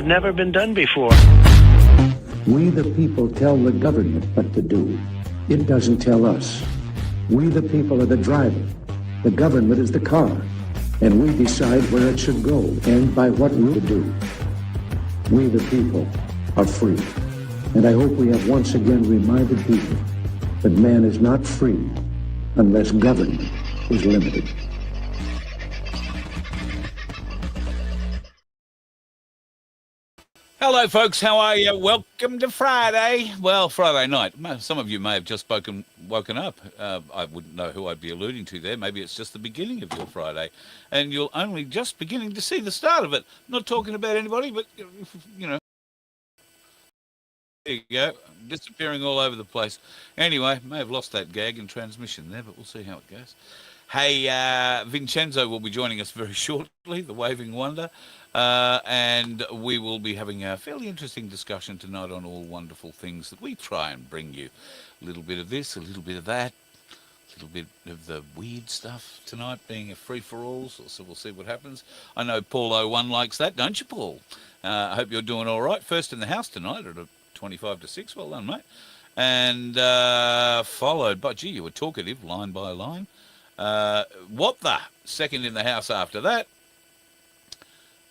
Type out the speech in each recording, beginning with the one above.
never been done before. We the people tell the government what to do. It doesn't tell us. We the people are the driver. The government is the car. And we decide where it should go and by what route to do. We the people are free. And I hope we have once again reminded people that man is not free unless government is limited. Hello, folks. How are you? Welcome to Friday. Well, Friday night. Some of you may have just woken up. I wouldn't know who I'd be alluding to there. Maybe it's just the beginning of your Friday, and you're only just beginning to see the start of it. Not talking about anybody, but, you know. There you go. Disappearing all over the place. Anyway, may have lost that gag in transmission there, but we'll see how it goes. Hey, Vincenzo will be joining us very shortly, the Waving Wonder. And we will be having a fairly interesting discussion tonight on all wonderful things that we try and bring you. A little bit of this, a little bit of that, a little bit of the weird stuff tonight, being a free-for-all, so we'll see what happens. I know Paul 01 likes that, don't you, Paul? I hope you're doing all right. First in the house tonight at a 25 to 6. Well done, mate. And followed by, gee, you were talkative, line by line. What the? Second in the house after that.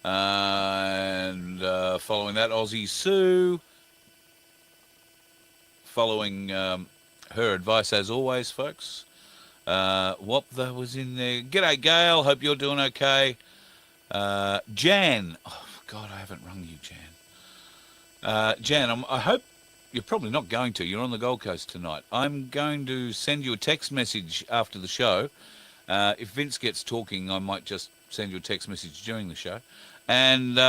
And following that, Aussie Sue. Following her advice, as always, folks. What the was in there? G'day, Gail. Hope you're doing okay. Jan. Oh, God, I haven't rung you, Jan. Jan, I hope you're probably not going to. You're on the Gold Coast tonight. I'm going to send you a text message after the show. If Vince gets talking, I might just send you a text message during the show. And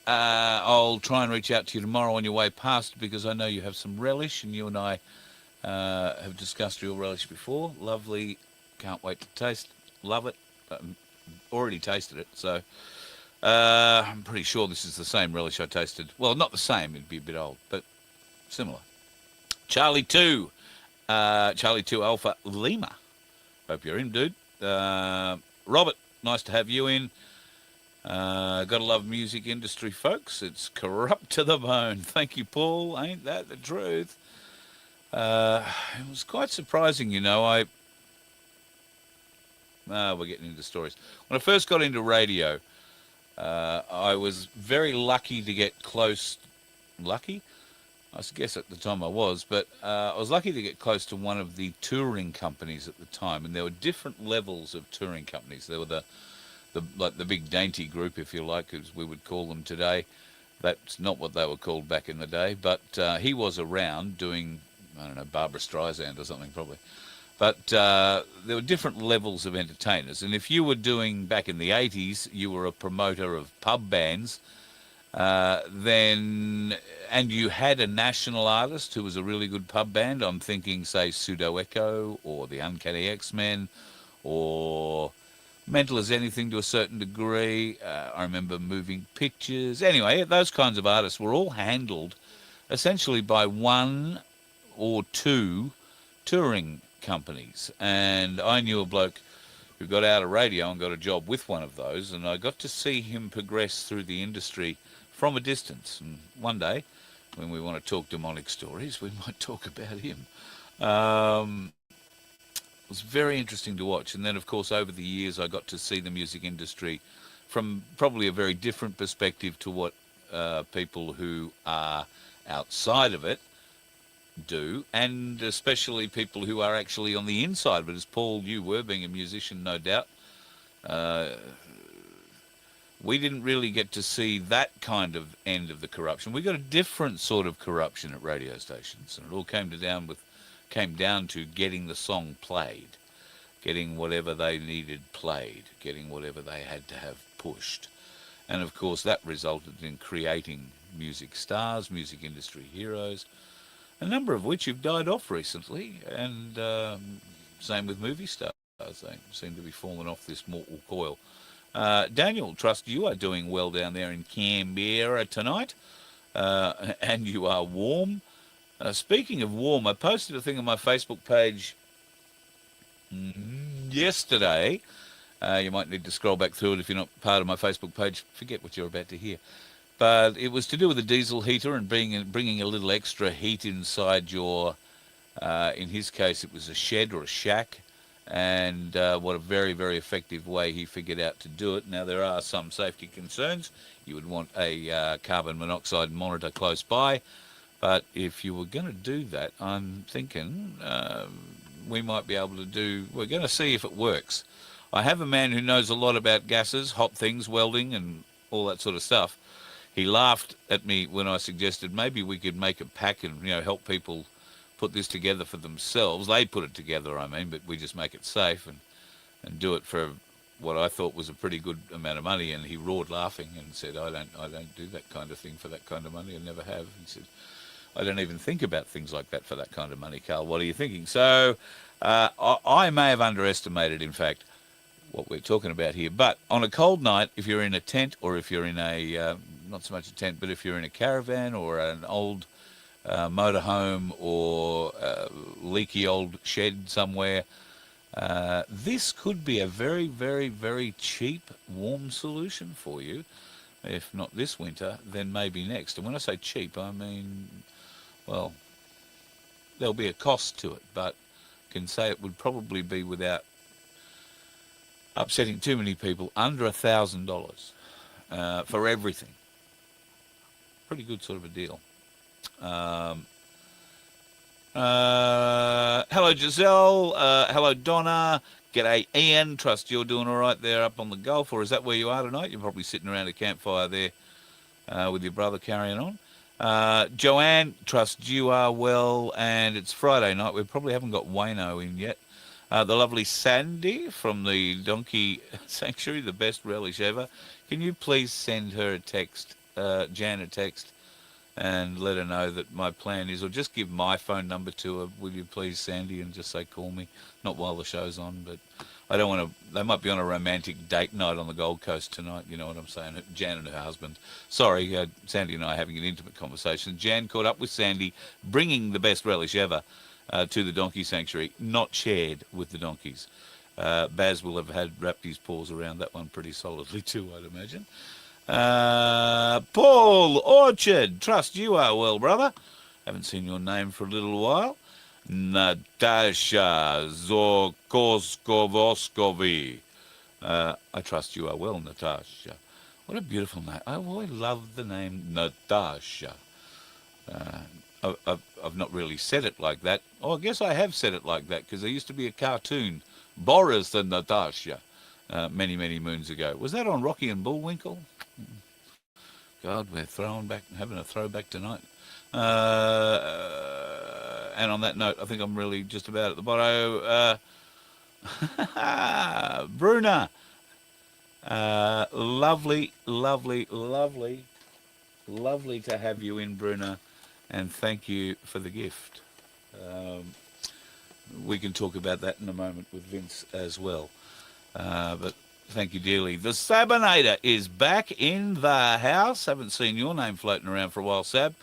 I'll try and reach out to you tomorrow on your way past, because I know you have some relish, and you and I have discussed your relish before. Lovely. Can't wait to taste. Love it. Already tasted it, so I'm pretty sure this is the same relish I tasted. Well, not the same. It'd be a bit old, but similar. Charlie 2 Alpha Lima. Hope you're in, dude. Robert, nice to have you in. Gotta love music industry, folks. It's corrupt to the bone. Thank you, Paul. Ain't that the truth? It was quite surprising, you know. We're getting into stories. When I first got into radio, I was very lucky to get close. Lucky? I guess at the time I was, but I was lucky to get close to one of the touring companies at the time, and there were different levels of touring companies. There were the big dainty group, if you like, as we would call them today. That's not what they were called back in the day, but he was around doing, I don't know, Barbra Streisand or something probably. But there were different levels of entertainers, and if you were doing, back in the 80s, you were a promoter of pub bands, and you had a national artist who was a really good pub band. I'm thinking, say, Pseudo Echo or the Uncanny X-Men or Mental as Anything to a certain degree. I remember Moving Pictures. Anyway, those kinds of artists were all handled essentially by one or two touring companies. And I knew a bloke who got out of radio and got a job with one of those, and I got to see him progress through the industry from a distance. And one day, when we want to talk demonic stories, we might talk about him. It was very interesting to watch. And then, of course, over the years, I got to see the music industry from probably a very different perspective to what people who are outside of it do, and especially people who are actually on the inside of it, as Paul, you were, being a musician, no doubt. We didn't really get to see that kind of end of the corruption. We got a different sort of corruption at radio stations, and it all came down to getting the song played, getting whatever they needed played, getting whatever they had to have pushed. And of course that resulted in creating music stars, music industry heroes, a number of which have died off recently, and same with movie stars. They seem to be falling off this mortal coil. Daniel, trust you are doing well down there in Canberra tonight, and you are warm. Speaking of warm, I posted a thing on my Facebook page yesterday. You might need to scroll back through it if you're not part of my Facebook page. Forget what you're about to hear. but it was to do with the diesel heater and bringing a little extra heat inside your. In his case, it was a shed or a shack, and what a very, very effective way he figured out to do it. Now, there are some safety concerns. You would want a carbon monoxide monitor close by, but if you were going to do that, I'm thinking we might be able to do. We're going to see if it works. I have a man who knows a lot about gases, hot things, welding, and all that sort of stuff. He laughed at me when I suggested maybe we could make a pack and help people put this together for themselves. They put it together, I mean, but we just make it safe and do it for what I thought was a pretty good amount of money. And he roared laughing and said, I don't do that kind of thing for that kind of money. I never have. He said, I don't even think about things like that for that kind of money, Carl. What are you thinking? So I may have underestimated, in fact, what we're talking about here. But on a cold night, if you're in a tent or if you're in a, not so much a tent, but if you're in a caravan or an old motorhome or leaky old shed somewhere, this could be a very, very, very cheap, warm solution for you. If not this winter, then maybe next. And when I say cheap, I mean, well, there'll be a cost to it, but I can say it would probably be, without upsetting too many people, under $1,000 for everything. Pretty good sort of a deal. Hello, Giselle. Hello, Donna. G'day, Ian. Trust you're doing all right there up on the Gulf, or is that where you are tonight? You're probably sitting around a campfire there with your brother carrying on. Joanne, trust you are well, and it's Friday night. We probably haven't got Wayno in yet. The lovely Sandy from the Donkey Sanctuary, the best relish ever. Can you please send her a text, Jan a text, and let her know that my plan is, or just give my phone number to her, will you please, Sandy, and just say call me, not while the show's on, but I don't want to, they might be on a romantic date night on the Gold Coast tonight, you know what I'm saying, Jan and her husband. Sorry, Sandy and I are having an intimate conversation. Jan caught up with Sandy, bringing the best relish ever to the Donkey Sanctuary, not shared with the donkeys. Baz will have wrapped his paws around that one pretty solidly too, I'd imagine. Paul Orchard, trust you are well, brother. Haven't seen your name for a little while. Natasha Zokoskovoskovi. I trust you are well, Natasha. What a beautiful name. I always loved the name Natasha. I've not really said it like that. Oh, I guess I have said it like that, because there used to be a cartoon, Boris and Natasha, many, many moons ago. Was that on Rocky and Bullwinkle? God, we're having a throwback tonight. And on that note, I think I'm really just about at the bottom. Bruna, lovely, lovely, lovely, lovely to have you in, Bruna, and thank you for the gift. We can talk about that in a moment with Vince as well. But thank you dearly. The Sabinator is back in the house. Haven't seen your name floating around for a while, Sab.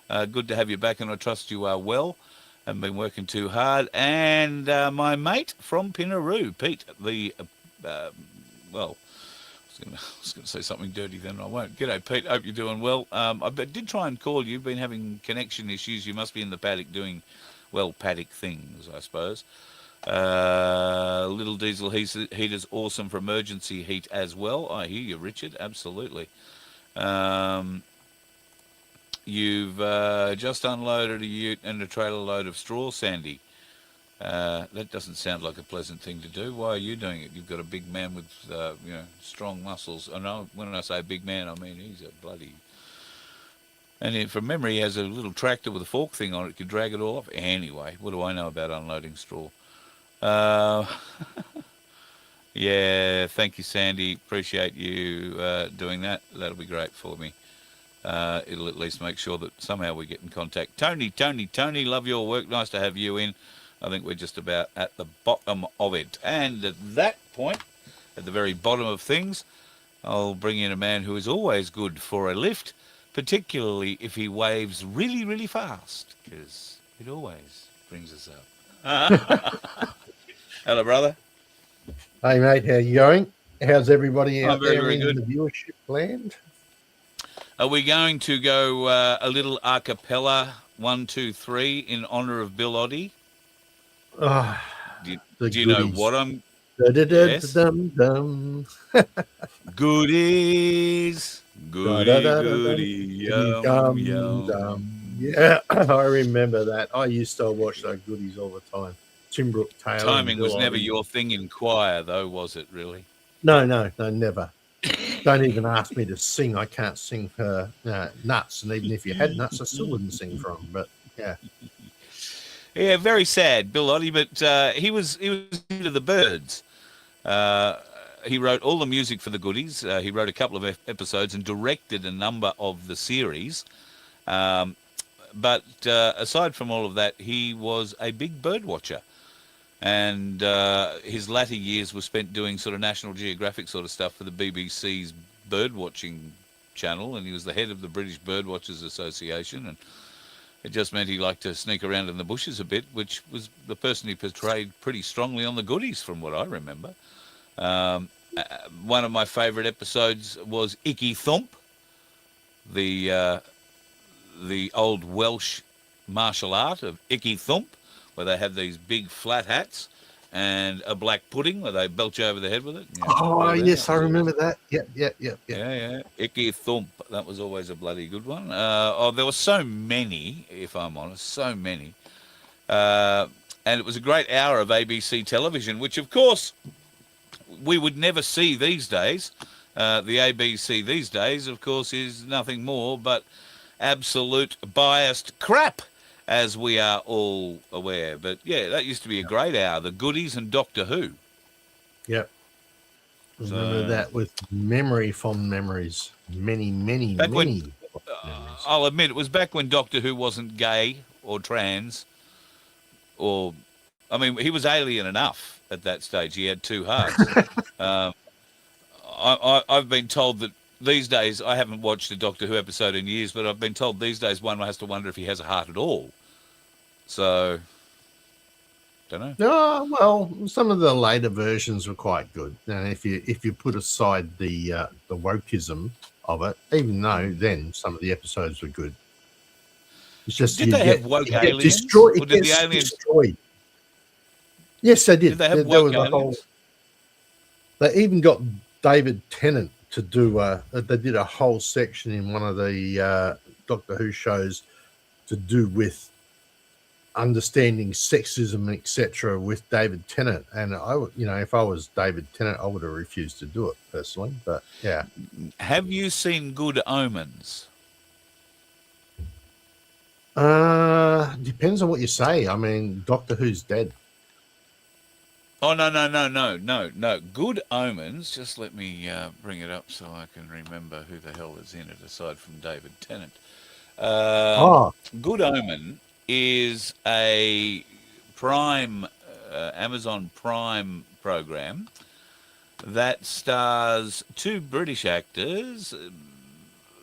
Good to have you back, and I trust you are well. Haven't been working too hard. And my mate from Pinaroo, Pete, the, well, I was going to say something dirty then, I won't. G'day, Pete. Hope you're doing well. I did try and call you. You've been having connection issues. You must be in the paddock doing, well, paddock things, I suppose. Little diesel heater's awesome for emergency heat as well. I hear you, Richard. Absolutely. You've just unloaded a ute and a trailer load of straw, Sandy. That doesn't sound like a pleasant thing to do. Why are you doing it? You've got a big man with, strong muscles. And when I say big man, I mean he's a bloody... And from memory, he has a little tractor with a fork thing on it. Could drag it all off. Anyway, what do I know about unloading straw? Yeah, thank you, Sandy. Appreciate you doing that. That'll be great for me. It'll at least make sure that somehow we get in contact. Tony, love your work. Nice to have you in. I think we're just about at the bottom of it. And at that point, at the very bottom of things, I'll bring in a man who is always good for a lift, particularly if he waves really, really fast, because it always brings us up. Hello, brother. Hey, mate, how you going? How's everybody I'm out very, there very in good. the viewership land? Are we going to go a little a cappella 1, 2, 3 in honour of Bill Oddie? Ah, Do, the do you know goodies. what I'm? Yes. Da-da-da-da-dum-dum. Goodies, goody, goody, Goody yum, dum dum. yum. Yeah, I remember that. I used to watch those goodies all the time. Tim Brooke Taylor and Timing Bill was never Oddie. your thing in choir, though, was it? Really? No, never. Don't even ask me to sing. I can't sing for nuts. And even if you had nuts, I still wouldn't sing for them. But yeah. Yeah, very sad, Bill Oddie, but he was into the Birds. Uh, he wrote all the music for the Goodies. He wrote a couple of episodes and directed a number of the series. Um, but aside from all of that, he was a big bird watcher. And his latter years were spent doing sort of National Geographic sort of stuff for the BBC's bird watching channel. And he was the head of the British Birdwatchers Association. And it just meant he liked to sneak around in the bushes a bit, which was the person he portrayed pretty strongly on the Goodies, from what I remember. Um, one of my favourite episodes was Icky Thump, the old Welsh martial art of Icky Thump, where they have these big flat hats and a black pudding where they belch over the head with it. You know, Oh, yes, I remember that. Yep. Yeah. Icky Thump. That was always a bloody good one. There were so many, if I'm honest, so many. And it was a great hour of ABC television, which, of course, we would never see these days. The ABC these days, of course, is nothing more but absolute biased crap, as we are all aware. But yeah, that used to be a great hour. The Goodies and Doctor Who. Yep. Remember that with fond memories. Many memories. I'll admit, it was back when Doctor Who wasn't gay or trans, or, I mean, he was alien enough at that stage. He had two hearts. I've been told that these days, I haven't watched a Doctor Who episode in years, but I've been told these days one has to wonder if he has a heart at all. So, don't know. Oh, well, some of the later versions were quite good. And if you put aside the wokeism of it, even though then some of the episodes were good. It's just did they have woke aliens? Destroyed. Or did the aliens destroyed? Yes, they did. Did they have woke aliens? They even got David Tennant to do they did a whole section in one of the Doctor Who shows to do with understanding sexism, etc., with David Tennant. And if I was David Tennant, I would have refused to do it personally. But yeah. Have you seen Good Omens? Depends on what you say. I mean, Doctor Who's dead. Oh, no. Good Omens, just let me bring it up so I can remember who the hell is in it aside from David Tennant. Good Omen is a Prime, Amazon Prime program that stars two British actors.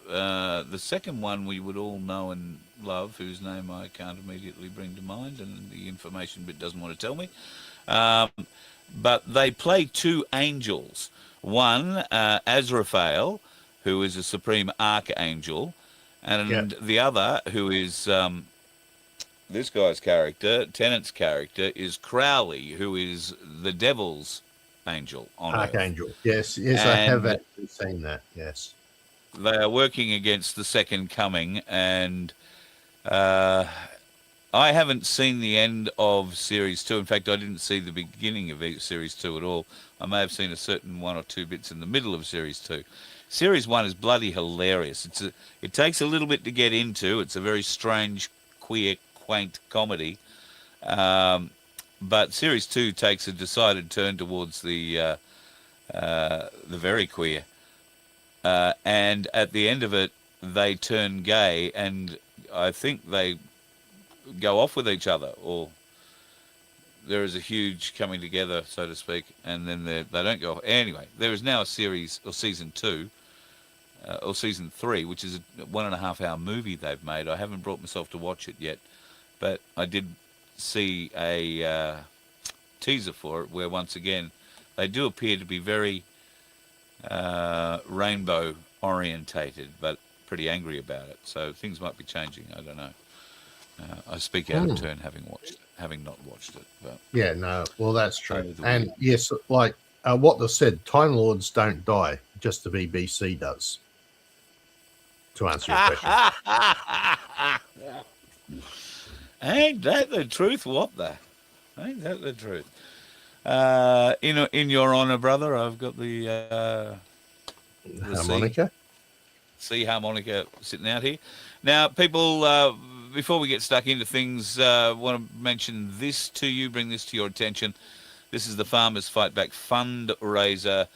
The second one we would all know and love, whose name I can't immediately bring to mind, and the information bit doesn't want to tell me. But they play two angels. One, Azraphale, who is a supreme archangel, and the other, who is this guy's character, Tennant's character, is Crowley, who is the devil's angel on Archangel. Earth. Yes, and I have actually seen that, yes. They are working against the second coming, and I haven't seen the end of Series 2. In fact, I didn't see the beginning of Series 2 at all. I may have seen a certain one or two bits in the middle of Series 2. Series 1 is bloody hilarious. It takes a little bit to get into. It's a very strange, queer, quaint comedy. But Series 2 takes a decided turn towards the very queer. And at the end of it, they turn gay, and I think they go off with each other, or there is a huge coming together, so to speak, and then they don't go off. Anyway, there is now a series, or season 2, or season 3, which is a 1.5 hour movie they've made. I haven't brought myself to watch it yet, but I did see a teaser for it where, once again, they do appear to be very rainbow orientated, but pretty angry about it. So things might be changing. I don't know. I speak out of turn, having not watched it. But Yeah, no, well, that's true. over the And week. yes, like what they said, Time Lords don't die, just the BBC does. To answer your question. Ain't that the truth? What the? Ain't that the truth? In your honour, brother, I've got the Harmonica. C harmonica sitting out here. Now, people, before we get stuck into things, want to mention this to you, bring this to your attention. This is the Farmers Fight Back fundraiser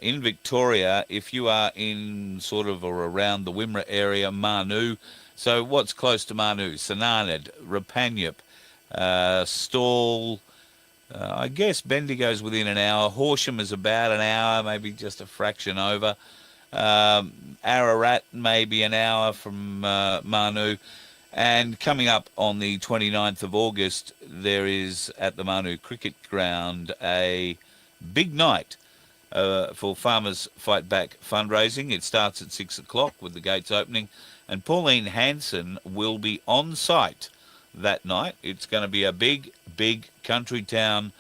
in Victoria. If you are in sort of or around the Wimmera area, Manu. So what's close to Manu? Sananad, Rapanyup, Stall. I guess Bendigo's within an hour. Horsham is about an hour, maybe just a fraction over. Ararat maybe an hour from Manu. And coming up on the 29th of August, there is at the Manu Cricket Ground a big night for Farmers Fight Back fundraising. It starts at 6 o'clock with the gates opening, and Pauline Hanson will be on site that night. It's going to be a big country town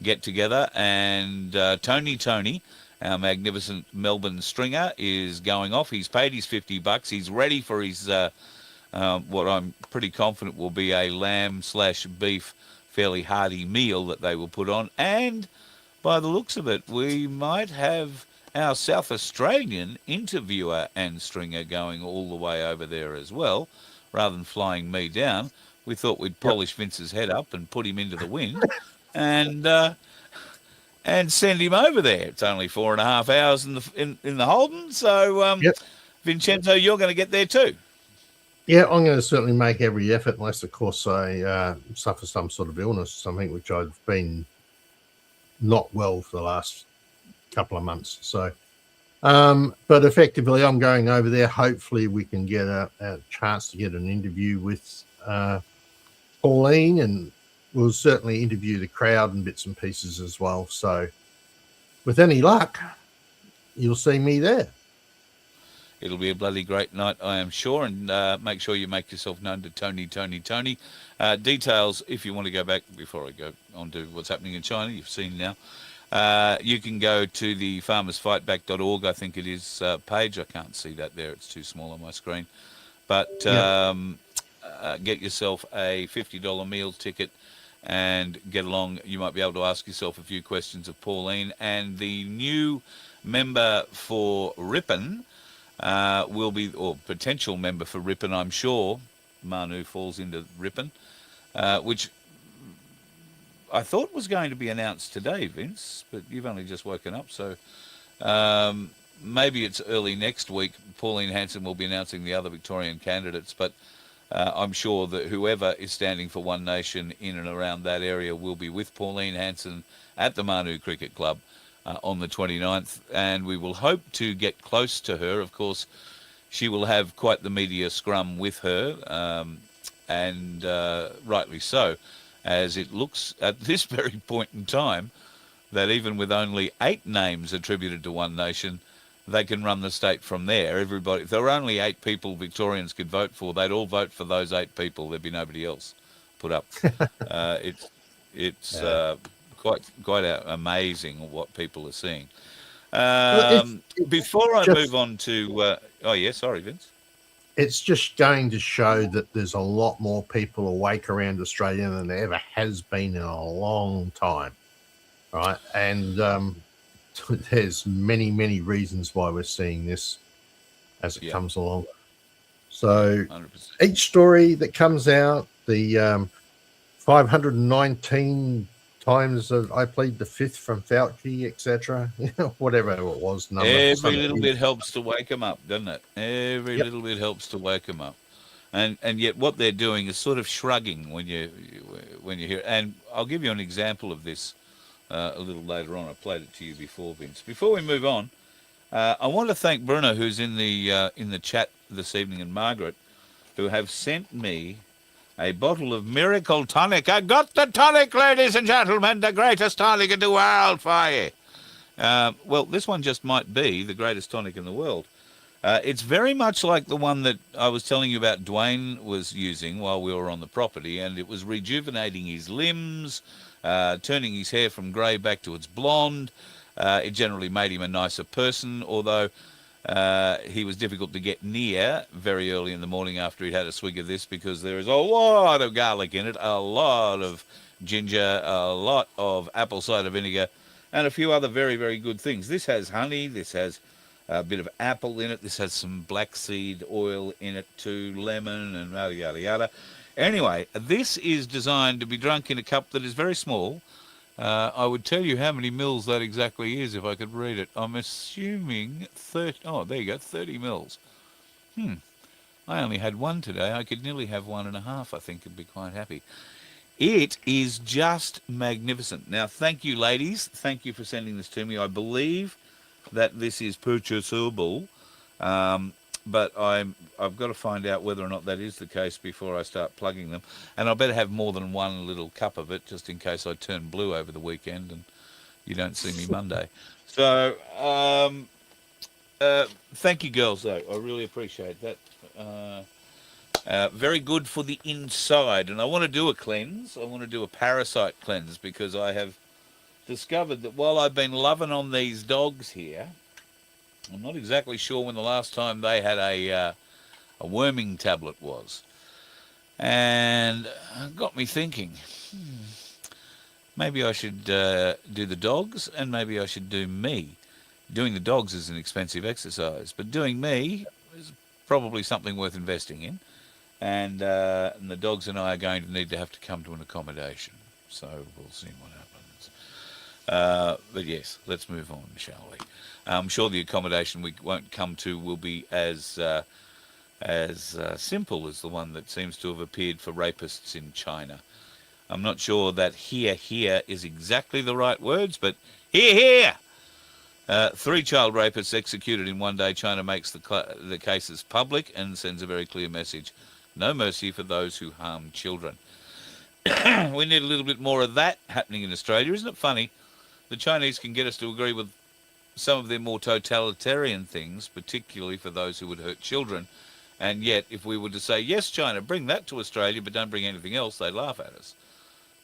get together, and Tony, our magnificent Melbourne stringer, is going off. He's paid his $50. He's ready for his what I'm pretty confident will be a lamb/beef fairly hearty meal that they will put on. And by the looks of it, we might have our South Australian interviewer and stringer going all the way over there as well, rather than flying me down. We thought we'd polish Vince's head up and put him into the wind and send him over there. It's only 4.5 hours in the Holden, so Vincenzo, you're going to get there too. Yeah, I'm going to certainly make every effort, unless, of course, I suffer some sort of illness, something which I've been not well for the last couple of months. So, but effectively, I'm going over there. Hopefully, we can get a chance to get an interview with Pauline, and we'll certainly interview the crowd and bits and pieces as well. So, with any luck, you'll see me there. It'll be a bloody great night, I am sure, and make sure you make yourself known to Tony. Details, if you want to go back, before I go on to what's happening in China, you've seen now. You can go to the farmersfightback.org, I think it is, page. I can't see that there. It's too small on my screen. But get yourself a $50 meal ticket and get along. You might be able to ask yourself a few questions of Pauline. And the new member for Ripon will be, or potential member for Ripon, I'm sure. Manu falls into Ripon, which I thought was going to be announced today, Vince, but you've only just woken up, so maybe it's early next week. Pauline Hanson will be announcing the other Victorian candidates, but I'm sure that whoever is standing for One Nation in and around that area will be with Pauline Hanson at the Manu Cricket Club on the 29th, and we will hope to get close to her. Of course, she will have quite the media scrum with her, and rightly so, as it looks at this very point in time that even with only 8 names attributed to One Nation, they can run the state from there. Everybody, if there were only 8 people Victorians could vote for, they'd all vote for those 8 people. There'd be nobody else put up. It's quite amazing what people are seeing. Before I move on to... sorry, Vince. It's just going to show that there's a lot more people awake around Australia than there ever has been in a long time, right? And there's many reasons why we're seeing this as it comes along. So 100%. Each story that comes out, the 519 times that I plead the fifth from Fauci, etc., whatever it was. Every little bit helps to wake them up, doesn't it? Every little bit helps to wake them up, and yet what they're doing is sort of shrugging when you hear. And I'll give you an example of this a little later on. I played it to you before, Vince. Before we move on, I want to thank Bruno, who's in the chat this evening, and Margaret, who have sent me a bottle of Miracle Tonic. I got the tonic, ladies and gentlemen, the greatest tonic in the world for you. Well, this one just might be the greatest tonic in the world. It's very much like the one that I was telling you about Dwayne was using while we were on the property, and it was rejuvenating his limbs, turning his hair from grey back to its blonde. It generally made him a nicer person, although he was difficult to get near very early in the morning after he'd had a swig of this, because there is a lot of garlic in it, a lot of ginger, a lot of apple cider vinegar, and a few other very, very good things. This has honey, this has a bit of apple in it, this has some black seed oil in it too, lemon, and yada, yada, yada. Anyway, this is designed to be drunk in a cup that is very small. I would tell you how many mils that exactly is if I could read it. I'm assuming 30. Oh, there you go, 30 mils. I only had one today. I could nearly have 1.5. I think I'd be quite happy. It is just magnificent. Now, thank you, ladies. Thank you for sending this to me. I believe that this is purchasable, but I've got to find out whether or not that is the case before I start plugging them. And I better have more than one little cup of it, just in case I turn blue over the weekend and you don't see me Monday. So, thank you, girls, though. I really appreciate that. Very good for the inside. And I want to do a cleanse. I want to do a parasite cleanse, because I have discovered that while I've been loving on these dogs here, I'm not exactly sure when the last time they had a worming tablet was. And it got me thinking, maybe I should do the dogs, and maybe I should do me. Doing the dogs is an expensive exercise, but doing me is probably something worth investing in. And the dogs and I are going to have to come to an accommodation. So we'll see what happens. But yes, let's move on, shall we? I'm sure the accommodation we won't come to will be as simple as the one that seems to have appeared for rapists in China. I'm not sure that here is exactly the right words, but here! 3 child rapists executed in one day. China makes the cases public and sends a very clear message. No mercy for those who harm children. We need a little bit more of that happening in Australia. Isn't it funny? The Chinese can get us to agree with some of their more totalitarian things, particularly for those who would hurt children. And yet, if we were to say, yes, China, bring that to Australia, but don't bring anything else, they'd laugh at us.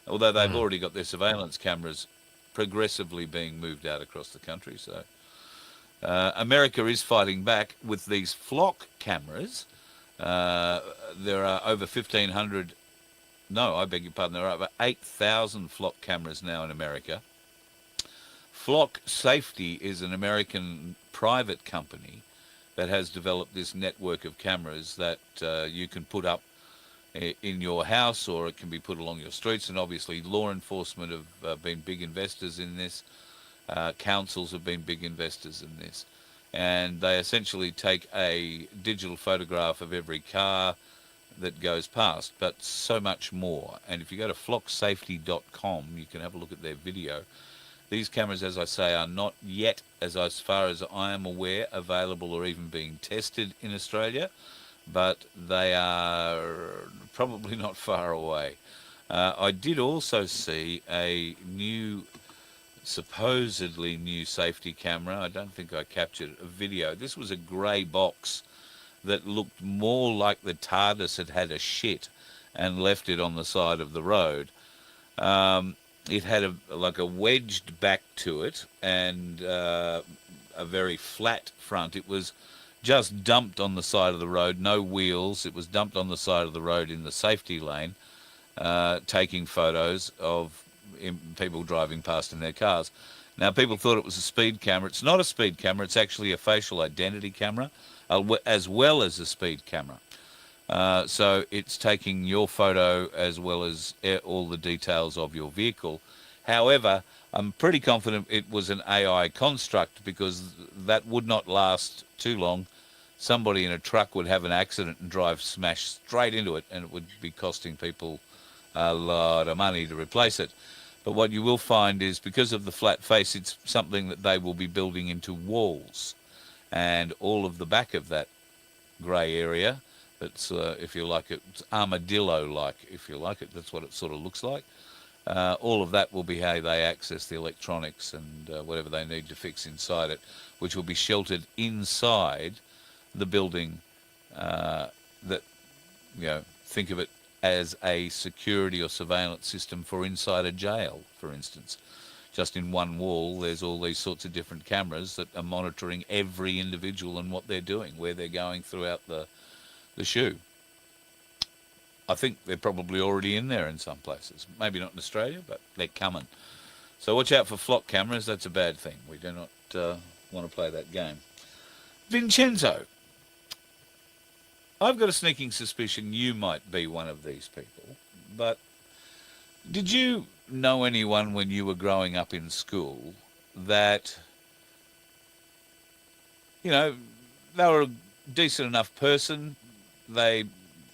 Although they've already got their surveillance cameras progressively being moved out across the country. So America is fighting back with these flock cameras. There are over 1,500, no, I beg your pardon, there are over 8,000 flock cameras now in America. Flock Safety is an American private company that has developed this network of cameras that you can put up in your house, or it can be put along your streets. And obviously law enforcement have been big investors in this. Councils have been big investors in this. And they essentially take a digital photograph of every car that goes past, but so much more. And if you go to flocksafety.com, you can have a look at their video. These cameras, as I say, are not yet, as far as I am aware, available or even being tested in Australia, but they are probably not far away. I did also see a supposedly new safety camera. I don't think I captured a video. This was a grey box that looked more like the TARDIS had had a shit and left it on the side of the road. It had a wedged back to it and a very flat front. It was just dumped on the side of the road, no wheels. It was dumped on the side of the road in the safety lane, taking photos of people driving past in their cars. Now, people thought it was a speed camera. It's not a speed camera. It's actually a facial identity camera, as well as a speed camera. So it's taking your photo as well as all the details of your vehicle. However, I'm pretty confident it was an AI construct, because that would not last too long. Somebody in a truck would have an accident and smash straight into it, and it would be costing people a lot of money to replace it. But what you will find is, because of the flat face, it's something that they will be building into walls. And all of the back of that grey area, it's, if you like it, it's armadillo-like, if you like it. That's what it sort of looks like. All of that will be how they access the electronics and whatever they need to fix inside it, which will be sheltered inside the building that, think of it as a security or surveillance system for inside a jail, for instance. Just in one wall, there's all these sorts of different cameras that are monitoring every individual and what they're doing, where they're going throughout the shoe. I think they're probably already in there in some places. Maybe not in Australia, but they're coming. So watch out for flock cameras. That's a bad thing. We do not want to play that game. Vincenzo, I've got a sneaking suspicion you might be one of these people, but did you know anyone when you were growing up in school that, they were a decent enough person, they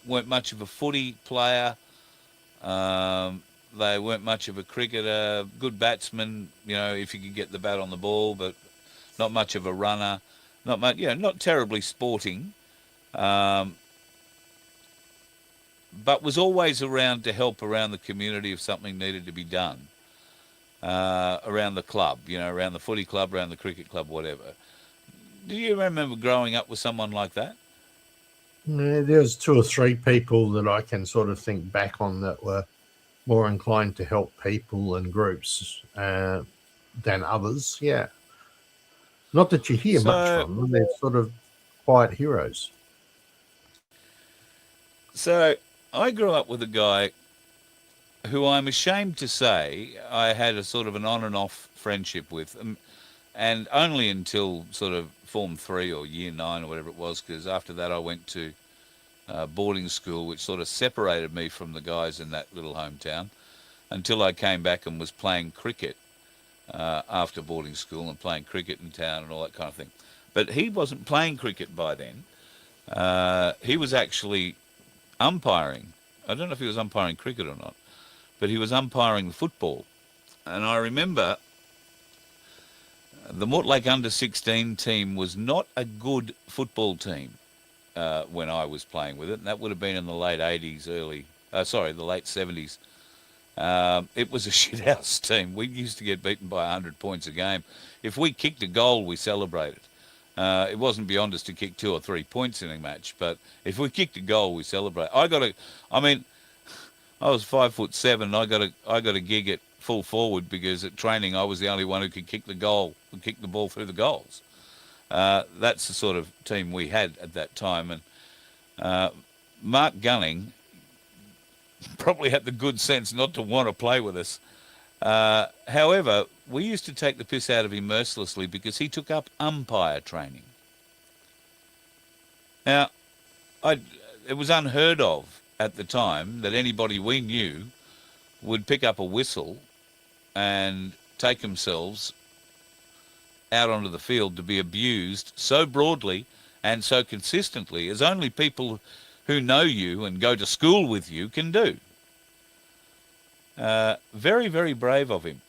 weren't much of a footy player, they weren't much of a cricketer, good batsman, if you could get the bat on the ball, but not much of a runner, not much, not terribly sporting, but was always around to help around the community if something needed to be done, around the club, around the footy club, around the cricket club, whatever. Do you remember growing up with someone like that? There's 2 or 3 people that I can sort of think back on that were more inclined to help people and groups than others. Yeah. Not that you hear much from them. They're sort of quiet heroes. So I grew up with a guy who I'm ashamed to say I had a sort of an on and off friendship with, and only until sort of Form 3 or Year 9 or whatever it was, because after that I went to boarding school, which sort of separated me from the guys in that little hometown, until I came back and was playing cricket after boarding school and playing cricket in town and all that kind of thing. But he wasn't playing cricket by then. He was actually umpiring. I don't know if he was umpiring cricket or not, but he was umpiring the football. And I remember the Mortlake under-16 team was not a good football team when I was playing with it. And that would have been in the late 80s, the late 70s. It was a shithouse team. We used to get beaten by 100 points a game. If we kicked a goal, we celebrated. It wasn't beyond us to kick 2 or 3 points in a match, but if we kicked a goal, we celebrate. I was 5'7", and I got a gig at full forward because at training I was the only one who could kick the ball through the goals. That's the sort of team we had at that time. And Mark Gunning probably had the good sense not to want to play with us. However, we used to take the piss out of him mercilessly because he took up umpire training. Now, it was unheard of at the time that anybody we knew would pick up a whistle and take themselves out onto the field to be abused so broadly and so consistently as only people who know you and go to school with you can do. Very, very brave of him.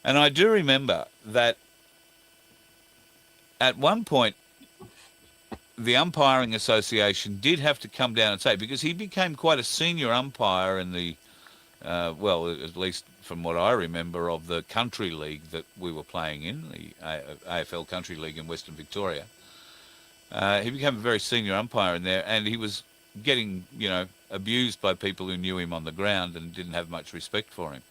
And I do remember that at one point, the Umpiring Association did have to come down and say, because he became quite a senior umpire in the, at least from what I remember, of the country league that we were playing in, the AFL Country League in Western Victoria. He became a very senior umpire in there, and he was getting, abused by people who knew him on the ground and didn't have much respect for him.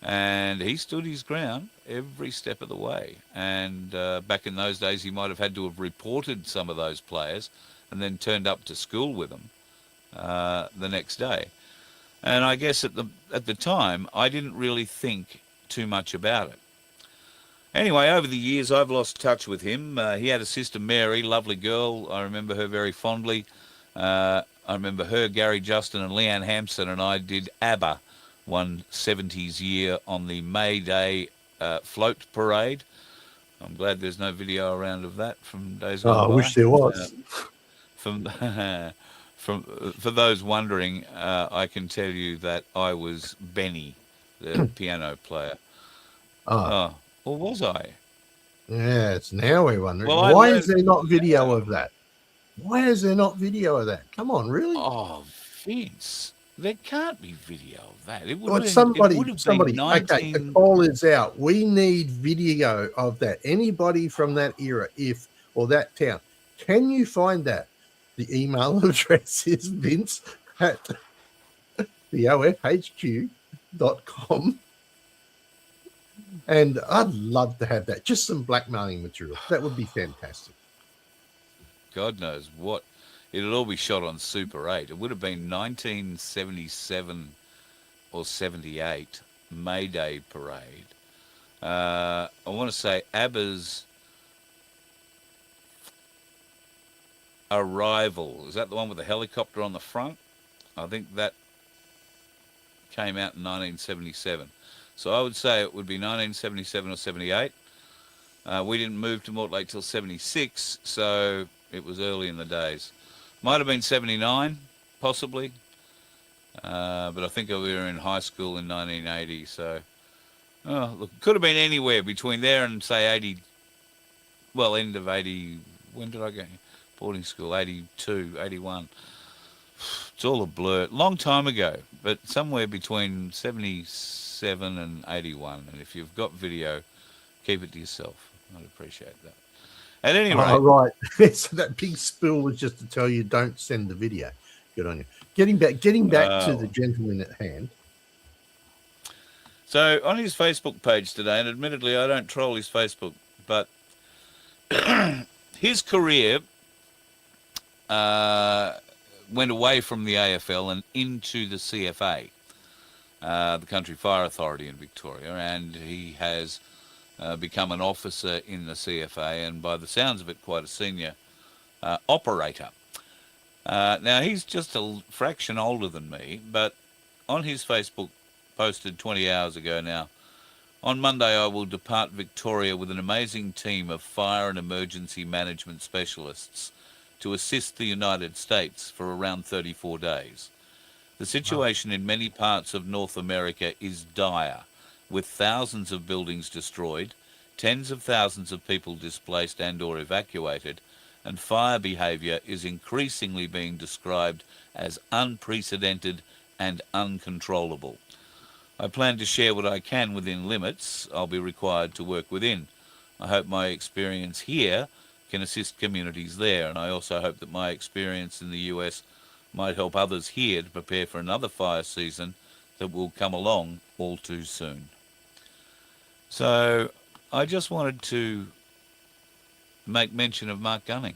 And he stood his ground every step of the way. And back in those days, he might have had to have reported some of those players and then turned up to school with them the next day. And I guess at the time, I didn't really think too much about it. Anyway, over the years, I've lost touch with him. He had a sister, Mary, lovely girl. I remember her very fondly. I remember her, Gary Justin and Leanne Hampson and I did ABBA one 70s year on the May Day float parade. I'm glad there's no video around of that from days gone by. I wish there was. For those wondering, I can tell you that I was Benny, the piano player. Or was I? Yes, now we're wondering. Well, why is there not video of that? Why is there not video of that? Come on, really? Oh, Vince, there can't be video of that. It would Well, have somebody. been 19... Okay, the call is out. We need video of that. Anybody from that era, or that town, Can you find that? The email address is vince@theofhq.com. And I'd love to have that. Just some blackmailing material. That would be fantastic. God knows what. It'll all be shot on Super 8. It would have been 1977 or 78 May Day parade. I want to say ABBA's Arrival. Is that the one with the helicopter on the front? I think that came out in 1977. So I would say it would be 1977 or 78. We didn't move to Mortlake till 76, so it was early in the days. Might have been 79, possibly. But I think we were in high school in 1980, so... Oh, look, could have been anywhere between there and, say, 80... Well, end of 80... When did I go? Boarding school, 82, 81. It's all a blur. Long time ago, but somewhere between 77 and 81. And if you've got video, keep it to yourself. I'd appreciate that. At any rate... Oh, right. So that big spill was just to tell you don't send the video. Good on you. Getting back to the gentleman at hand. So on his Facebook page today, and admittedly I don't troll his Facebook, but his career went away from the AFL and into the CFA, the Country Fire Authority in Victoria, and he has become an officer in the CFA, and by the sounds of it, quite a senior operator. Now, he's just a fraction older than me, but on his Facebook, posted 20 hours ago now, on Monday I will depart Victoria with an amazing team of fire and emergency management specialists to assist the United States for around 34 days. The situation in many parts of North America is dire, with thousands of buildings destroyed, tens of thousands of people displaced and or evacuated, and fire behaviour is increasingly being described as unprecedented and uncontrollable. I plan to share what I can within limits I'll be required to work within. I hope my experience here can assist communities there, and I also hope that my experience in the US might help others here to prepare for another fire season that will come along all too soon. So I just wanted to make mention of Mark Gunning.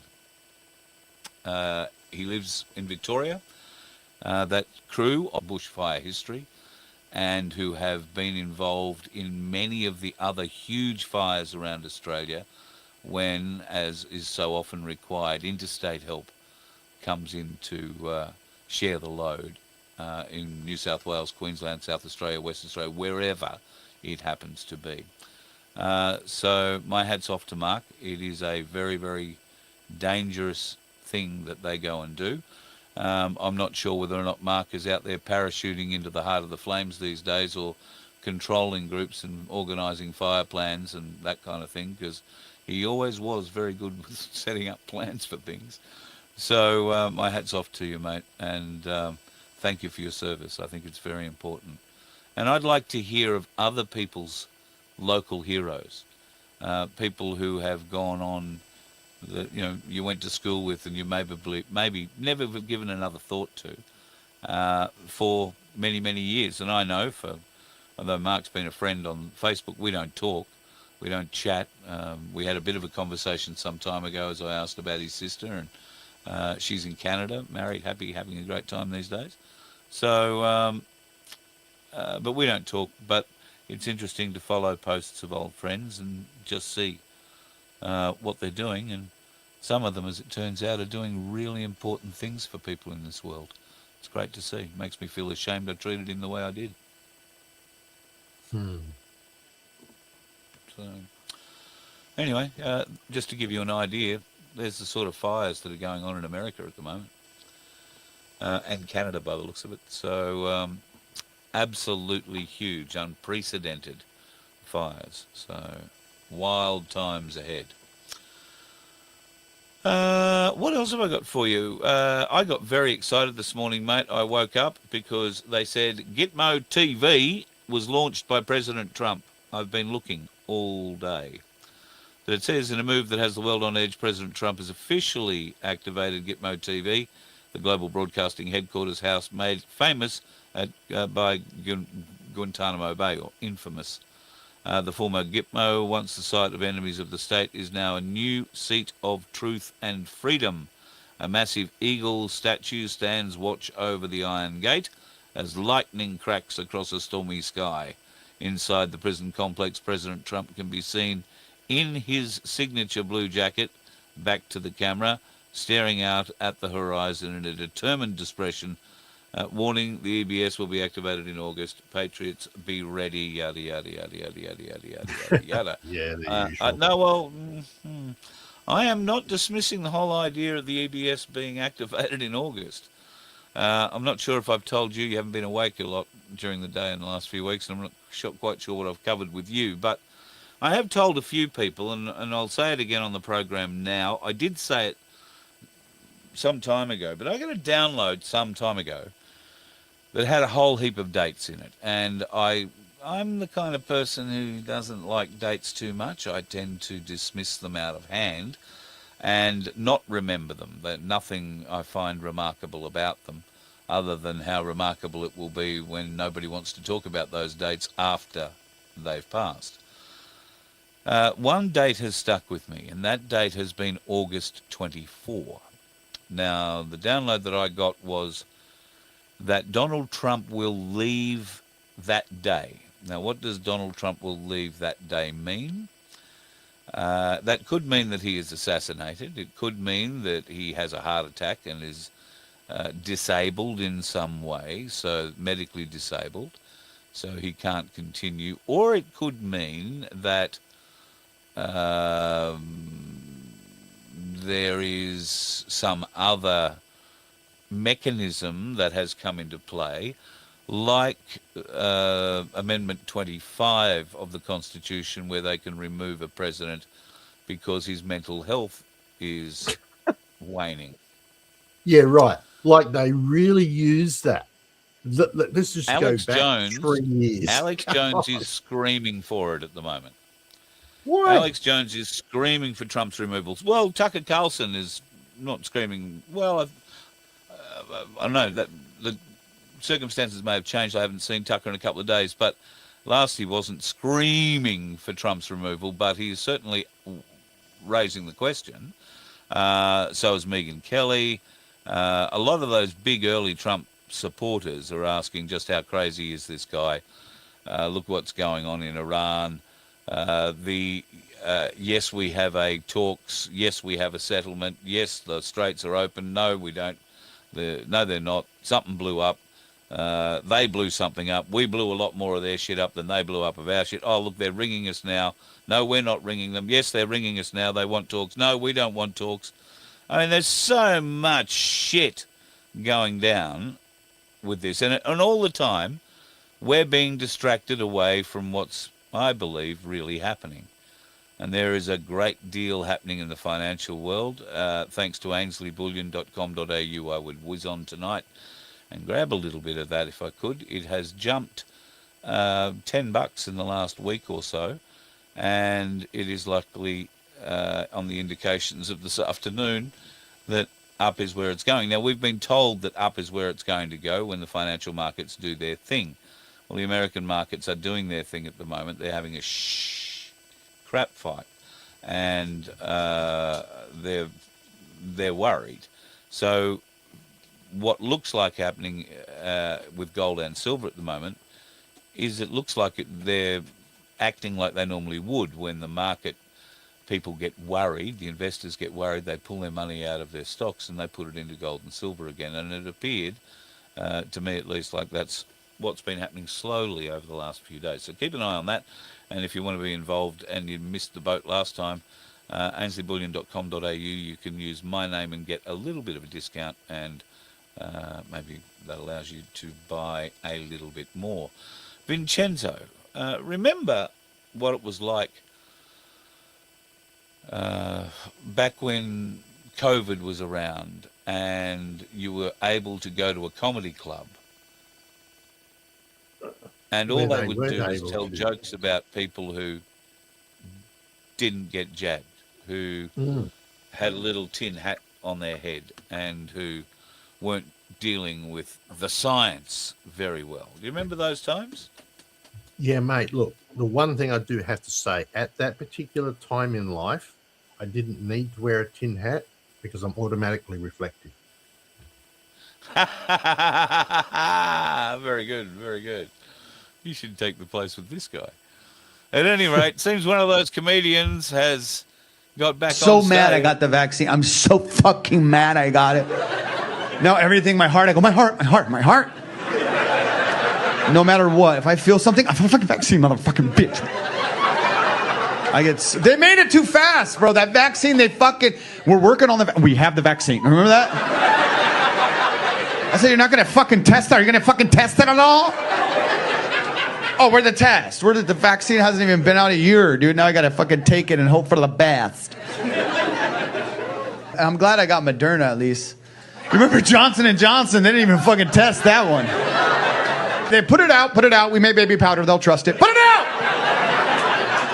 He lives in Victoria. That crew of bushfire history, and who have been involved in many of the other huge fires around Australia when, as is so often required, interstate help comes in to share the load in New South Wales, Queensland, South Australia, West Australia, wherever it happens to be. So my hat's off to Mark. It is a very, very dangerous thing that they go and do. I'm not sure whether or not Mark is out there parachuting into the heart of the flames these days, or controlling groups and organising fire plans and that kind of thing, because he always was very good with setting up plans for things. So my hat's off to you, mate, and thank you for your service. I think it's very important. And I'd like to hear of other people's local heroes, people who have gone on that you went to school with and you maybe never have given another thought to for many, many years. And I know, although Mark's been a friend on Facebook, we don't talk, we don't chat. We had a bit of a conversation some time ago as I asked about his sister, and she's in Canada, married, happy, having a great time these days. So, but we don't talk, but it's interesting to follow posts of old friends and just see what they're doing, and some of them, as it turns out, are doing really important things for people in this world. It's great to see. It makes me feel ashamed I treated him the way I did. So, anyway, just to give you an idea, there's the sort of fires that are going on in America at the moment, and Canada by the looks of it. So absolutely huge, unprecedented fires. So wild times ahead. What else have I got for you? I got very excited this morning, mate. I woke up because they said Gitmo TV was launched by President Trump. I've been looking all day. But it says, in a move that has the world on edge, President Trump has officially activated Gitmo TV, the global broadcasting headquarters house made famous by Guantanamo Bay, or infamous. The former Gitmo, once the site of enemies of the state, is now a new seat of truth and freedom. A massive eagle statue stands watch over the Iron Gate as lightning cracks across a stormy sky. Inside the prison complex, President Trump can be seen in his signature blue jacket, back to the camera, staring out at the horizon in a determined expression, warning the EBS will be activated in August. Patriots, be ready, yada, yada, yada, yada, yada, yada, yada, yada, yada. Yeah, the usual. No, well, I am not dismissing the whole idea of the EBS being activated in August. I'm not sure if I've told you, you haven't been awake a lot during the day in the last few weeks, and I'm not quite sure what I've covered with you, but I have told a few people, and I'll say it again on the program now. I did say it some time ago, but I got a download some time ago that had a whole heap of dates in it, and I'm the kind of person who doesn't like dates too much. I tend to dismiss them out of hand and not remember them. There's nothing I find remarkable about them other than how remarkable it will be when nobody wants to talk about those dates after they've passed. One date has stuck with me, and that date has been August 24. Now, the download that I got was that Donald Trump will leave that day. Now, what does Donald Trump will leave that day mean? That could mean that he is assassinated. It could mean that he has a heart attack and is disabled in some way, so medically disabled, so he can't continue. Or it could mean that there is some other mechanism that has come into play, like Amendment 25 of the Constitution, where they can remove a president because his mental health is waning. Yeah, right. Like they really use that. Let's just Alex go back Jones, 3 years. Alex Jones is screaming for it at the moment. Why? Alex Jones is screaming for Trump's removals. Well, Tucker Carlson is not screaming. Well, I don't know that the circumstances may have changed. I haven't seen Tucker in a couple of days, but last he wasn't screaming for Trump's removal, but he is certainly raising the question. So is Megyn Kelly. A lot of those big early Trump supporters are asking just how crazy is this guy. Look what's going on in Iran. Yes, we have a talks. Yes, we have a settlement. Yes, the straits are open. No, we don't. No, they're not. Something blew up. They blew something up. We blew a lot more of their shit up than they blew up of our shit. Oh, look, they're ringing us now. No, we're not ringing them. Yes, they're ringing us now. They want talks. No, we don't want talks. I mean, there's so much shit going down with this. And all the time, we're being distracted away from what's, I believe, really happening. And there is a great deal happening in the financial world. Thanks to AinsleyBullion.com.au, I would whiz on tonight and grab a little bit of that if I could. It has jumped $10 in the last week or so, and it is likely on the indications of this afternoon that up is where it's going. Now, we've been told that up is where it's going to go when the financial markets do their thing. Well, the American markets are doing their thing at the moment. They're having a crap fight, and they're worried. So what looks like happening with gold and silver at the moment is it looks like they're acting like they normally would when the market people get worried, the investors get worried, they pull their money out of their stocks and they put it into gold and silver again. And it appeared, to me at least, like that's what's been happening slowly over the last few days. So keep an eye on that. And if you want to be involved and you missed the boat last time, AinsleyBullion.com.au, you can use my name and get a little bit of a discount, and maybe that allows you to buy a little bit more. Vincenzo, remember what it was like back when COVID was around and you were able to go to a comedy club and all they would do is tell jokes about people who didn't get jabbed, who had a little tin hat on their head, and who weren't dealing with the science very well. Do you remember those times? Yeah, mate. Look, the one thing I do have to say, at that particular time in life, I didn't need to wear a tin hat because I'm automatically reflective. Very good, very good. You should take the place with this guy. At any rate, seems one of those comedians has got back So on mad I stage. got the vaccine. I'm so fucking mad I got it. Now everything, my heart, I go, my heart, my heart, my heart. No matter what, if I feel something, I feel a fucking vaccine, motherfucking bitch. They made it too fast, bro. That vaccine, we're working on we have the vaccine. Remember that? I said, you're not gonna fucking test it? Are you gonna fucking test it at all? Oh, where's the test? The vaccine hasn't even been out a year, dude. Now I gotta fucking take it and hope for the best. I'm glad I got Moderna at least. You remember Johnson & Johnson? They didn't even fucking test that one. They put it out. We made baby powder. They'll trust it. Put it out!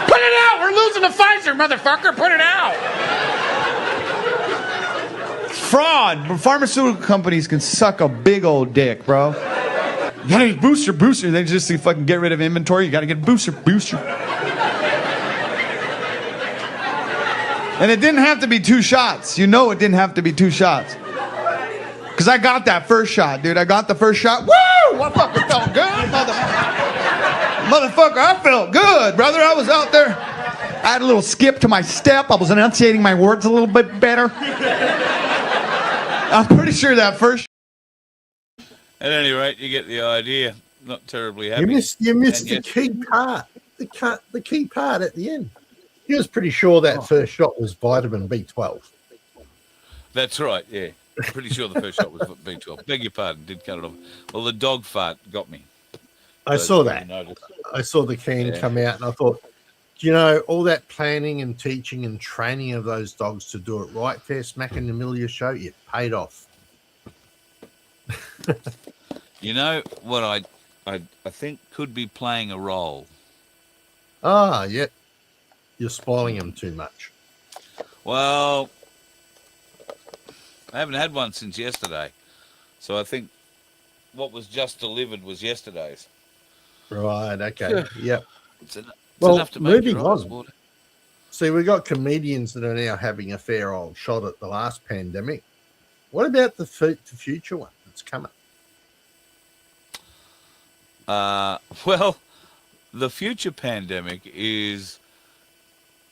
Put it out! We're losing to Pfizer, motherfucker. Put it out! Fraud. Pharmaceutical companies can suck a big old dick, bro. You gotta get booster. They just fucking get rid of inventory. You gotta get booster. And it didn't have to be 2 shots. You know it didn't have to be 2 shots. Because I got that first shot, dude. I got the first shot. Woo! I fucking felt good, motherfucker. I felt good, brother. I was out there. I had a little skip to my step. I was enunciating my words a little bit better. I'm pretty sure that first. At any rate, you get the idea. Not terribly happy. You missed the key part. The key part at the end. He was pretty sure that first shot was vitamin B12. That's right, yeah. Pretty sure the first shot was B12. Beg your pardon, did cut it off. Well, the dog fart got me. I saw that. I saw the can come out, and I thought, all that planning and teaching and training of those dogs to do it right there, smack in the middle of your show, it paid off. You know what I think could be playing a role? Yeah. You're spoiling them too much. Well, I haven't had one since yesterday. So I think what was just delivered was yesterday's. Right, okay. Yep. It's enough to make moving your eyes on. water. See, we've got comedians that are now having a fair old shot at the last pandemic. What about the future one that's coming? Well, the future pandemic is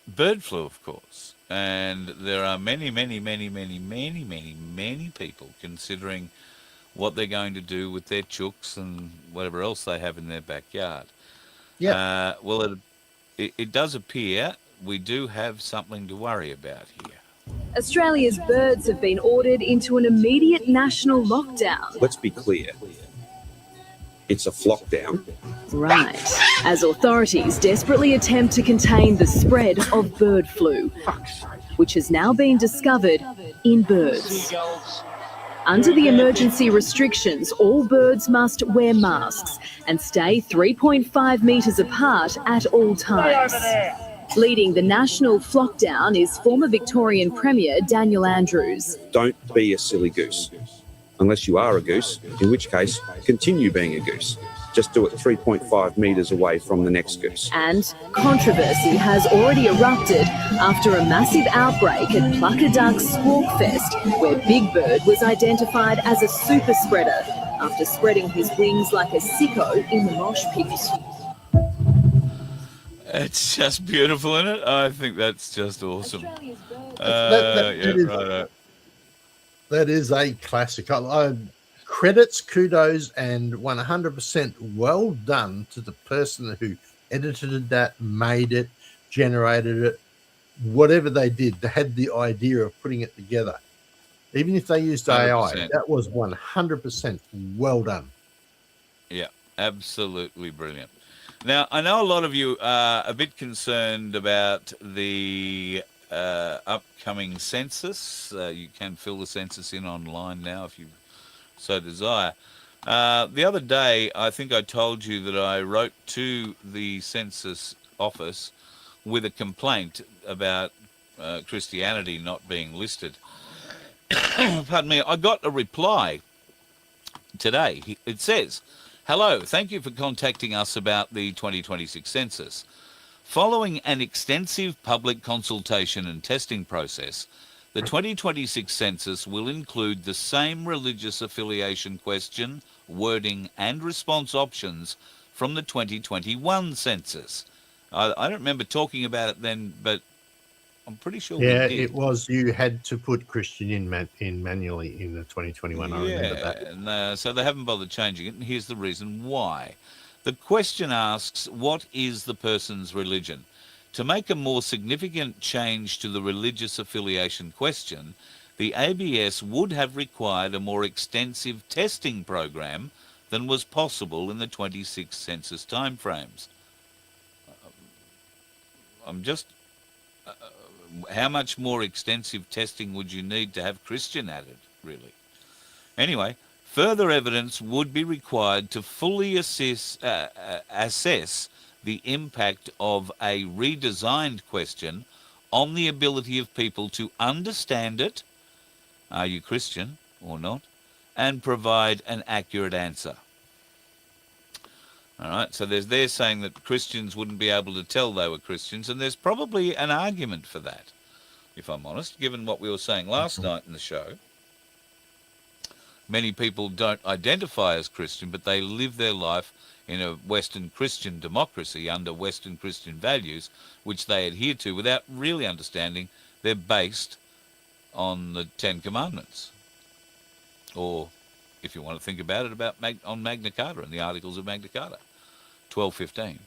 bird flu, of course. And there are many people considering what they're going to do with their chooks and whatever else they have in their backyard. Yeah. Well, it does appear we do have something to worry about here. Australia's birds have been ordered into an immediate national lockdown. Let's be clear. It's a flockdown. Right. As authorities desperately attempt to contain the spread of bird flu, which has now been discovered in birds. Under the emergency restrictions, all birds must wear masks and stay 3.5 metres apart at all times. Leading the national flockdown is former Victorian Premier Daniel Andrews. Don't be a silly goose. Unless you are a goose, in which case, continue being a goose. Just do it 3.5 metres away from the next goose. And controversy has already erupted after a massive outbreak at Plucker Duck Squawk Fest, where Big Bird was identified as a super spreader after spreading his wings like a sicko in the mosh pit. It's just beautiful, isn't it? I think that's just awesome. That is a classic. Credits, kudos, and 100% well done to the person who edited that, made it, generated it, whatever they did. They had the idea of putting it together. Even if they used AI, 100%. that was 100% well done. Yeah, absolutely brilliant. Now, I know a lot of you are a bit concerned about the upcoming census. You can fill the census in online now if you so desire. The other day, I think I told you that I wrote to the census office with a complaint about Christianity not being listed. Pardon me, I got a reply today. It says, "Hello, thank you for contacting us about the 2026 census. Following an extensive public consultation and testing process, the 2026 census will include the same religious affiliation question, wording and response options from the 2021 census." I don't remember talking about it then, but I'm pretty sure we Yeah, did. it was. You had to put Christian in manually in the 2021. I remember that. And so they haven't bothered changing it, and here's the reason why. The question asks, what is the person's religion? To make a more significant change to the religious affiliation question, the ABS would have required a more extensive testing program than was possible in the 26 census timeframes. I'm just... how much more extensive testing would you need to have Christian added, really? Anyway, further evidence would be required to fully assess the impact of a redesigned question on the ability of people to understand it, are you Christian or not, and provide an accurate answer. All right, so they're saying that Christians wouldn't be able to tell they were Christians, and there's probably an argument for that, if I'm honest, given what we were saying last night in the show. Many people don't identify as Christian, but they live their life in a Western Christian democracy under Western Christian values, which they adhere to without really understanding they're based on the Ten Commandments. Or, if you want to think about it, on Magna Carta and the Articles of Magna Carta. 1215,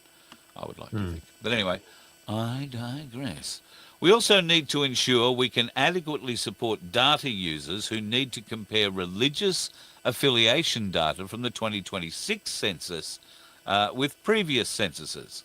I would like to think. But anyway, I digress. We also need to ensure we can adequately support data users who need to compare religious affiliation data from the 2026 census with previous censuses.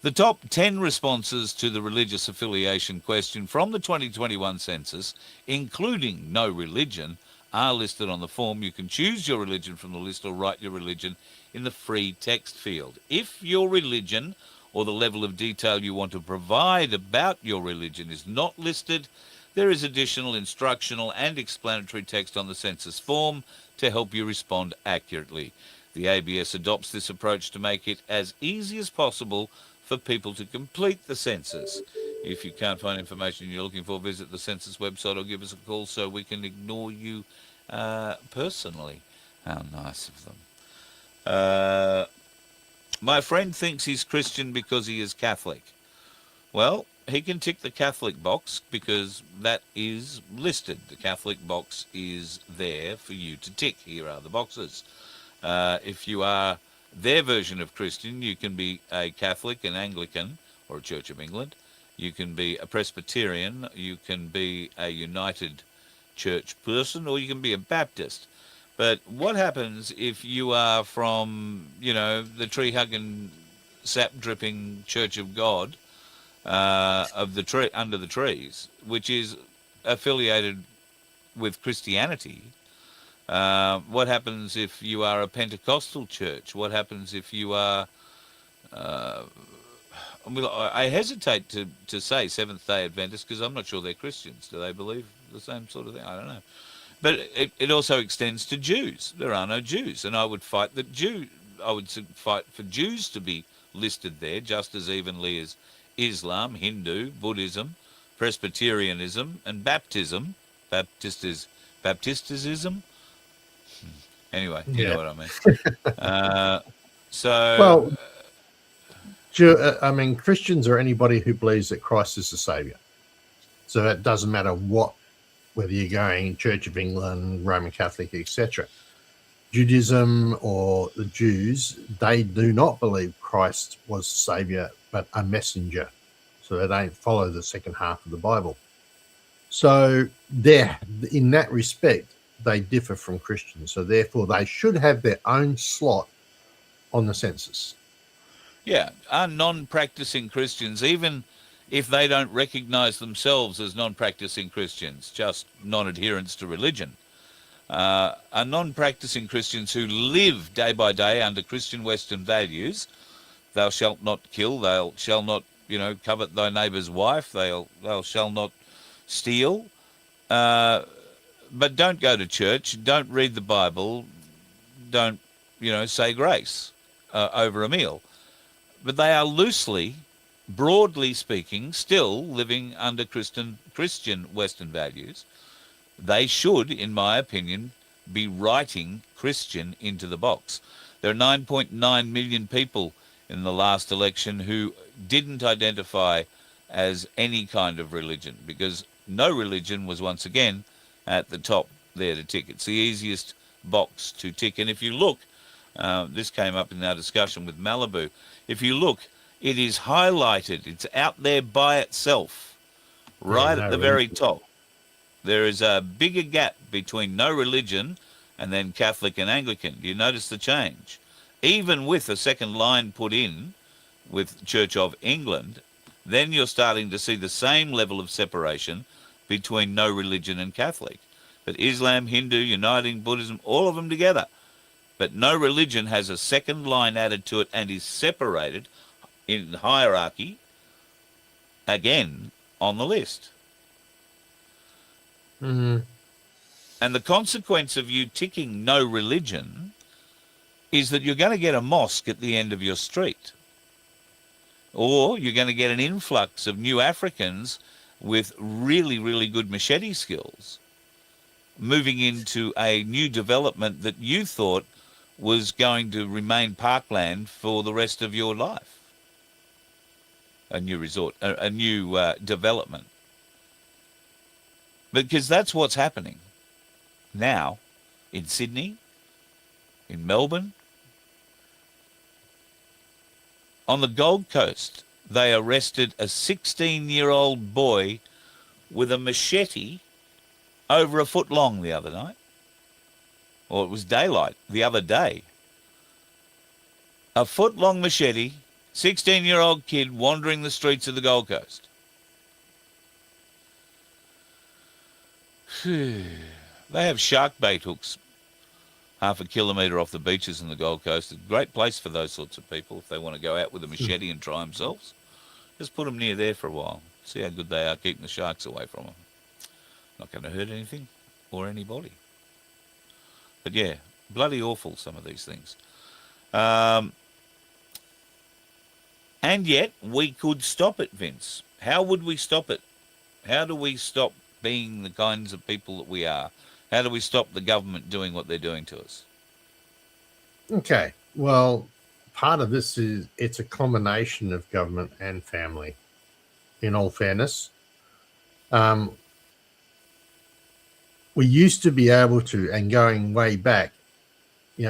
The top 10 responses to the religious affiliation question from the 2021 census, including no religion, are listed on the form. You can choose your religion from the list or write your religion in the free text field. If your religion or the level of detail you want to provide about your religion is not listed, there is additional instructional and explanatory text on the census form to help you respond accurately. The ABS adopts this approach to make it as easy as possible for people to complete the census. If you can't find information you're looking for, visit the census website or give us a call so we can ignore you personally. How nice of them. My friend thinks he's Christian because he is Catholic. Well, he can tick the Catholic box because that is listed. The Catholic box is there for you to tick. Here are the boxes. If you are their version of Christian, you can be a Catholic, an Anglican, or a Church of England. You can be a Presbyterian. You can be a United Church person, or you can be a Baptist. But what happens if you are from, the tree-hugging, sap-dripping Church of God of the tree under the trees, which is affiliated with Christianity? What happens if you are a Pentecostal church? What happens if you are... I hesitate to say Seventh-day Adventist because I'm not sure they're Christians. Do they believe the same sort of thing? I don't know. But it also extends to Jews. There are no Jews, and I would fight for Jews to be listed there just as evenly as Islam, Hindu, Buddhism, Presbyterianism, and Baptism. Baptistism. Anyway, you know what I mean. Christians are anybody who believes that Christ is the Savior. So it doesn't matter whether you're going Church of England, Roman Catholic, etc. Judaism or the Jews, they do not believe Christ was Savior, but a messenger. So they don't follow the second half of the Bible. So in that respect, they differ from Christians. So therefore, they should have their own slot on the census. Yeah, are non-practicing Christians, even if they don't recognize themselves as non-practicing Christians, just non-adherents to religion, are non-practicing Christians who live day by day under Christian Western values, thou shalt not kill, thou shalt not, covet thy neighbour's wife, thou shalt not steal. But don't go to church, don't read the Bible, don't, say grace over a meal. But they are loosely, broadly speaking, still living under Christian Western values. They should, in my opinion, be writing Christian into the box. There are 9.9 million people in the last election who didn't identify as any kind of religion, because no religion was once again at the top there to tick. It's the easiest box to tick. And if you look, this came up in our discussion with Malibu, if you look, it is highlighted. It's out there by itself, right no at the very religion. top. There is a bigger gap between no religion and then Catholic and Anglican. Do you notice the change? Even with a second line put in with Church of England, then you're starting to see the same level of separation between no religion and Catholic. But Islam, Hindu, Uniting, Buddhism, all of them together. But no religion has a second line added to it and is separated in hierarchy again on the list. Mm-hmm. And the consequence of you ticking no religion is that you're going to get a mosque at the end of your street. Or you're going to get an influx of new Africans with really, really good machete skills moving into a new development that you thought was going to remain parkland for the rest of your life. A new resort, a new development. Because that's what's happening now in Sydney, in Melbourne. On the Gold Coast, they arrested a 16-year-old boy with a machete over a foot long the other night. Or it was daylight the other day. A foot-long machete, 16-year-old kid wandering the streets of the Gold Coast. They have shark bait hooks half a kilometre off the beaches in the Gold Coast. A great place for those sorts of people if they want to go out with a machete and try themselves. Just put them near there for a while. See how good they are keeping the sharks away from them. Not going to hurt anything or anybody. But yeah, bloody awful, some of these things. And yet we could stop it, Vince. How would we stop it? How do we stop being the kinds of people that we are? How do we stop the government doing what they're doing to us? Okay, well, part of this is it's a combination of government and family, in all fairness. We used to be able to, and going way back,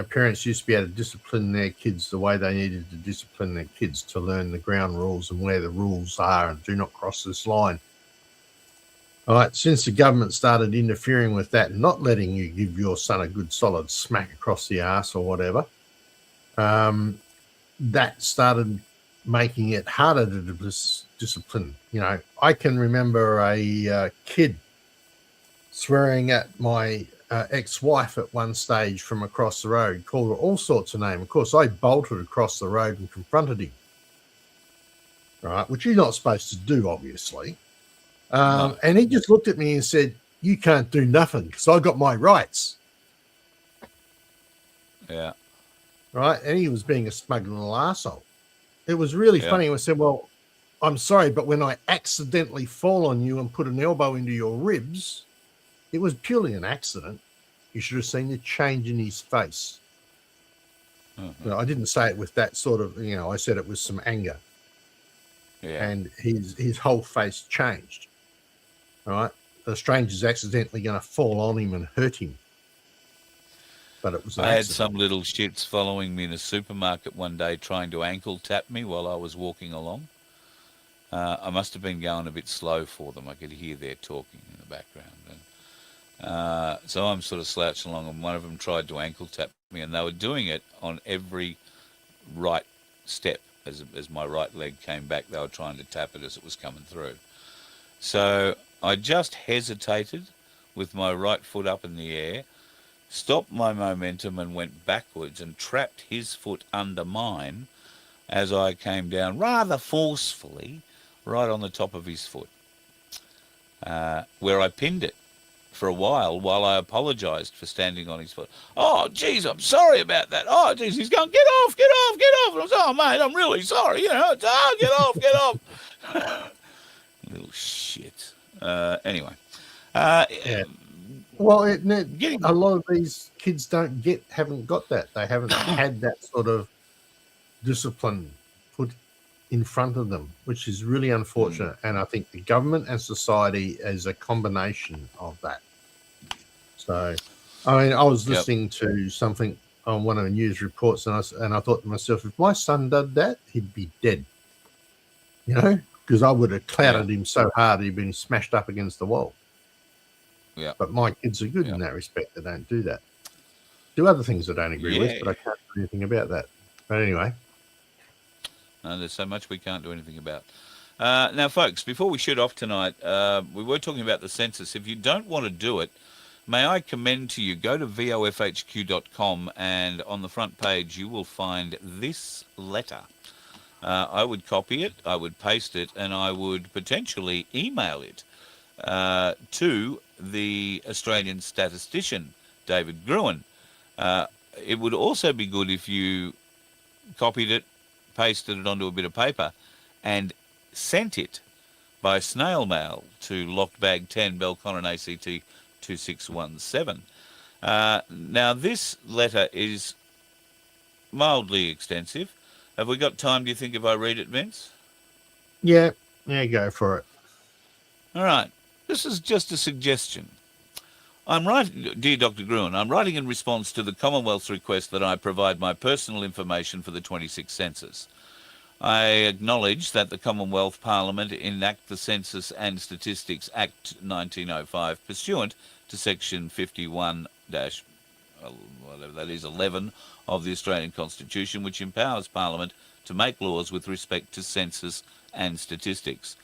parents used to be able to discipline their kids the way they needed to discipline their kids to learn the ground rules and where the rules are and do not cross this line. All right, since the government started interfering with that and not letting you give your son a good solid smack across the arse or whatever, that started making it harder to discipline. I can remember a kid swearing at my ex-wife at one stage from across the road, called her all sorts of names. Of course, I bolted across the road and confronted him, right, which you're not supposed to do, obviously. No. And he just looked at me and said, "You can't do nothing because I got my rights." Yeah. Right. And he was being a smug little arsehole. It was really funny. I said, "Well, I'm sorry, but when I accidentally fall on you and put an elbow into your ribs, it was purely an accident. You should have seen the change in his face." Mm-hmm. I didn't say it with that sort of, I said it with some anger. Yeah. And his whole face changed. All right. The stranger's accidentally going to fall on him and hurt him. But it was an I had accident. some little shits following me in a supermarket one day trying to ankle tap me while I was walking along. I must have been going a bit slow for them. I could hear their talking in the background. And, so I'm sort of slouching along, and one of them tried to ankle tap me, and they were doing it on every right step. As my right leg came back, they were trying to tap it as it was coming through. So I just hesitated with my right foot up in the air, stopped my momentum and went backwards and trapped his foot under mine as I came down rather forcefully right on the top of his foot, where I pinned it for a while I apologised for standing on his foot. Oh, geez, I'm sorry about that. Oh, geez, he's going, get off, get off, get off. And I was, oh, mate, I'm really sorry. You know, it's, oh, get off, get off. Little shit. Anyway. Yeah. Well, Getting- a lot of these kids haven't got that. They haven't had that sort of discipline put in front of them, which is really unfortunate. And I think the government and society is a combination of that. So, I mean, I was listening to something on one of the news reports, and I thought to myself, if my son did that, he'd be dead. You know, because I would have clouted him so hard he'd been smashed up against the wall. Yeah. But my kids are good in that respect. They don't do that. Do other things I don't agree with, but I can't do anything about that. But anyway. No, there's so much we can't do anything about. Now, folks, before we shoot off tonight, we were talking about the census. If you don't want to do it, may I commend to you, go to vofhq.com, and on the front page you will find this letter. I would copy it, I would paste it, and I would potentially email it to the Australian statistician, David Gruen. It would also be good if you copied it, pasted it onto a bit of paper, and sent it by snail mail to Locked Bag 10, Belconnen ACT 2617. Now, this letter is mildly extensive. Have we got time, do you think, if I read it, Vince? Yeah, go for it. All right. This is just a suggestion. I'm writing, dear Dr. Gruen, I'm writing in response to the Commonwealth's request that I provide my personal information for the 26th census. I acknowledge that the Commonwealth Parliament enact the Census and Statistics Act 1905 pursuant to Section 51 whatever that is, 11 of the Australian Constitution, which empowers Parliament to make laws with respect to census and statistics.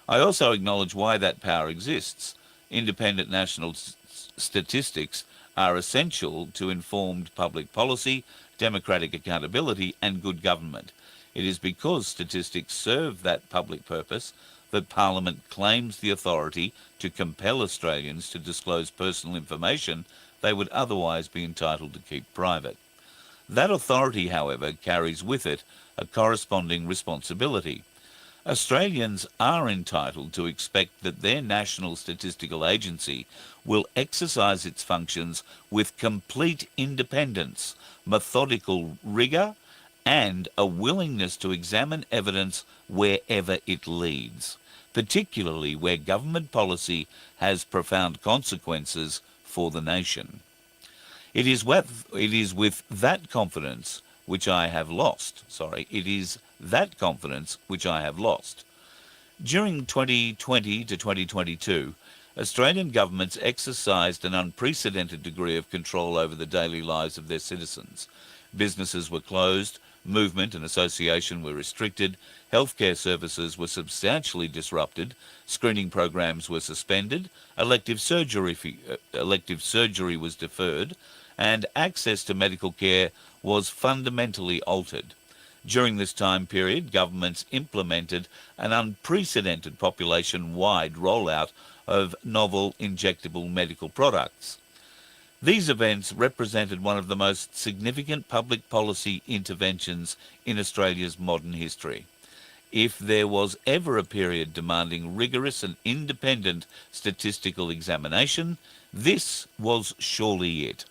I also acknowledge why that power exists. Independent national statistics are essential to informed public policy, democratic accountability, and good government. It is because statistics serve that public purpose that Parliament claims the authority to compel Australians to disclose personal information they would otherwise be entitled to keep private. That authority, however, carries with it a corresponding responsibility. Australians are entitled to expect that their national statistical agency will exercise its functions with complete independence, methodical rigour, and a willingness to examine evidence wherever it leads, particularly where government policy has profound consequences for the nation. It is with that confidence which I have lost. It is that confidence which I have lost. During 2020 to 2022, Australian governments exercised an unprecedented degree of control over the daily lives of their citizens. Businesses were closed, movement and association were restricted, healthcare services were substantially disrupted, screening programs were suspended, elective surgery was deferred, and access to medical care was fundamentally altered. During this time period, governments implemented an unprecedented population-wide rollout of novel injectable medical products. These events represented one of the most significant public policy interventions in Australia's modern history. If there was ever a period demanding rigorous and independent statistical examination, this was surely it.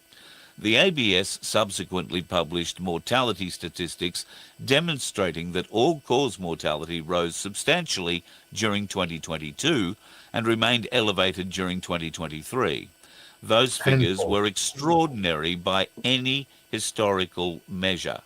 The ABS subsequently published mortality statistics demonstrating that all-cause mortality rose substantially during 2022 and remained elevated during 2023. Those figures were extraordinary by any historical measure.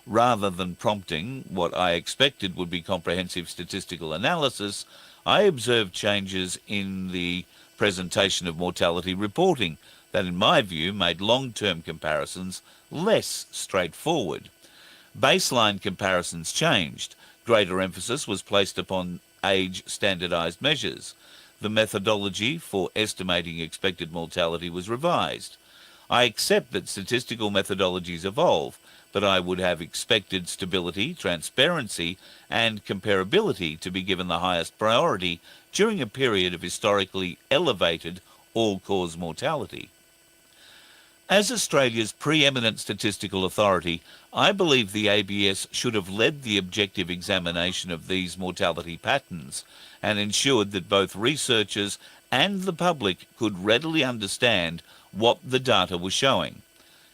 Rather than prompting what I expected would be comprehensive statistical analysis, I observed changes in the presentation of mortality reporting that, in my view, made long-term comparisons less straightforward. Baseline comparisons changed. Greater emphasis was placed upon age-standardised measures. The methodology for estimating expected mortality was revised. I accept that statistical methodologies evolve, but I would have expected stability, transparency, and comparability to be given the highest priority during a period of historically elevated all-cause mortality. As Australia's preeminent statistical authority, I believe the ABS should have led the objective examination of these mortality patterns and ensured that both researchers and the public could readily understand what the data was showing.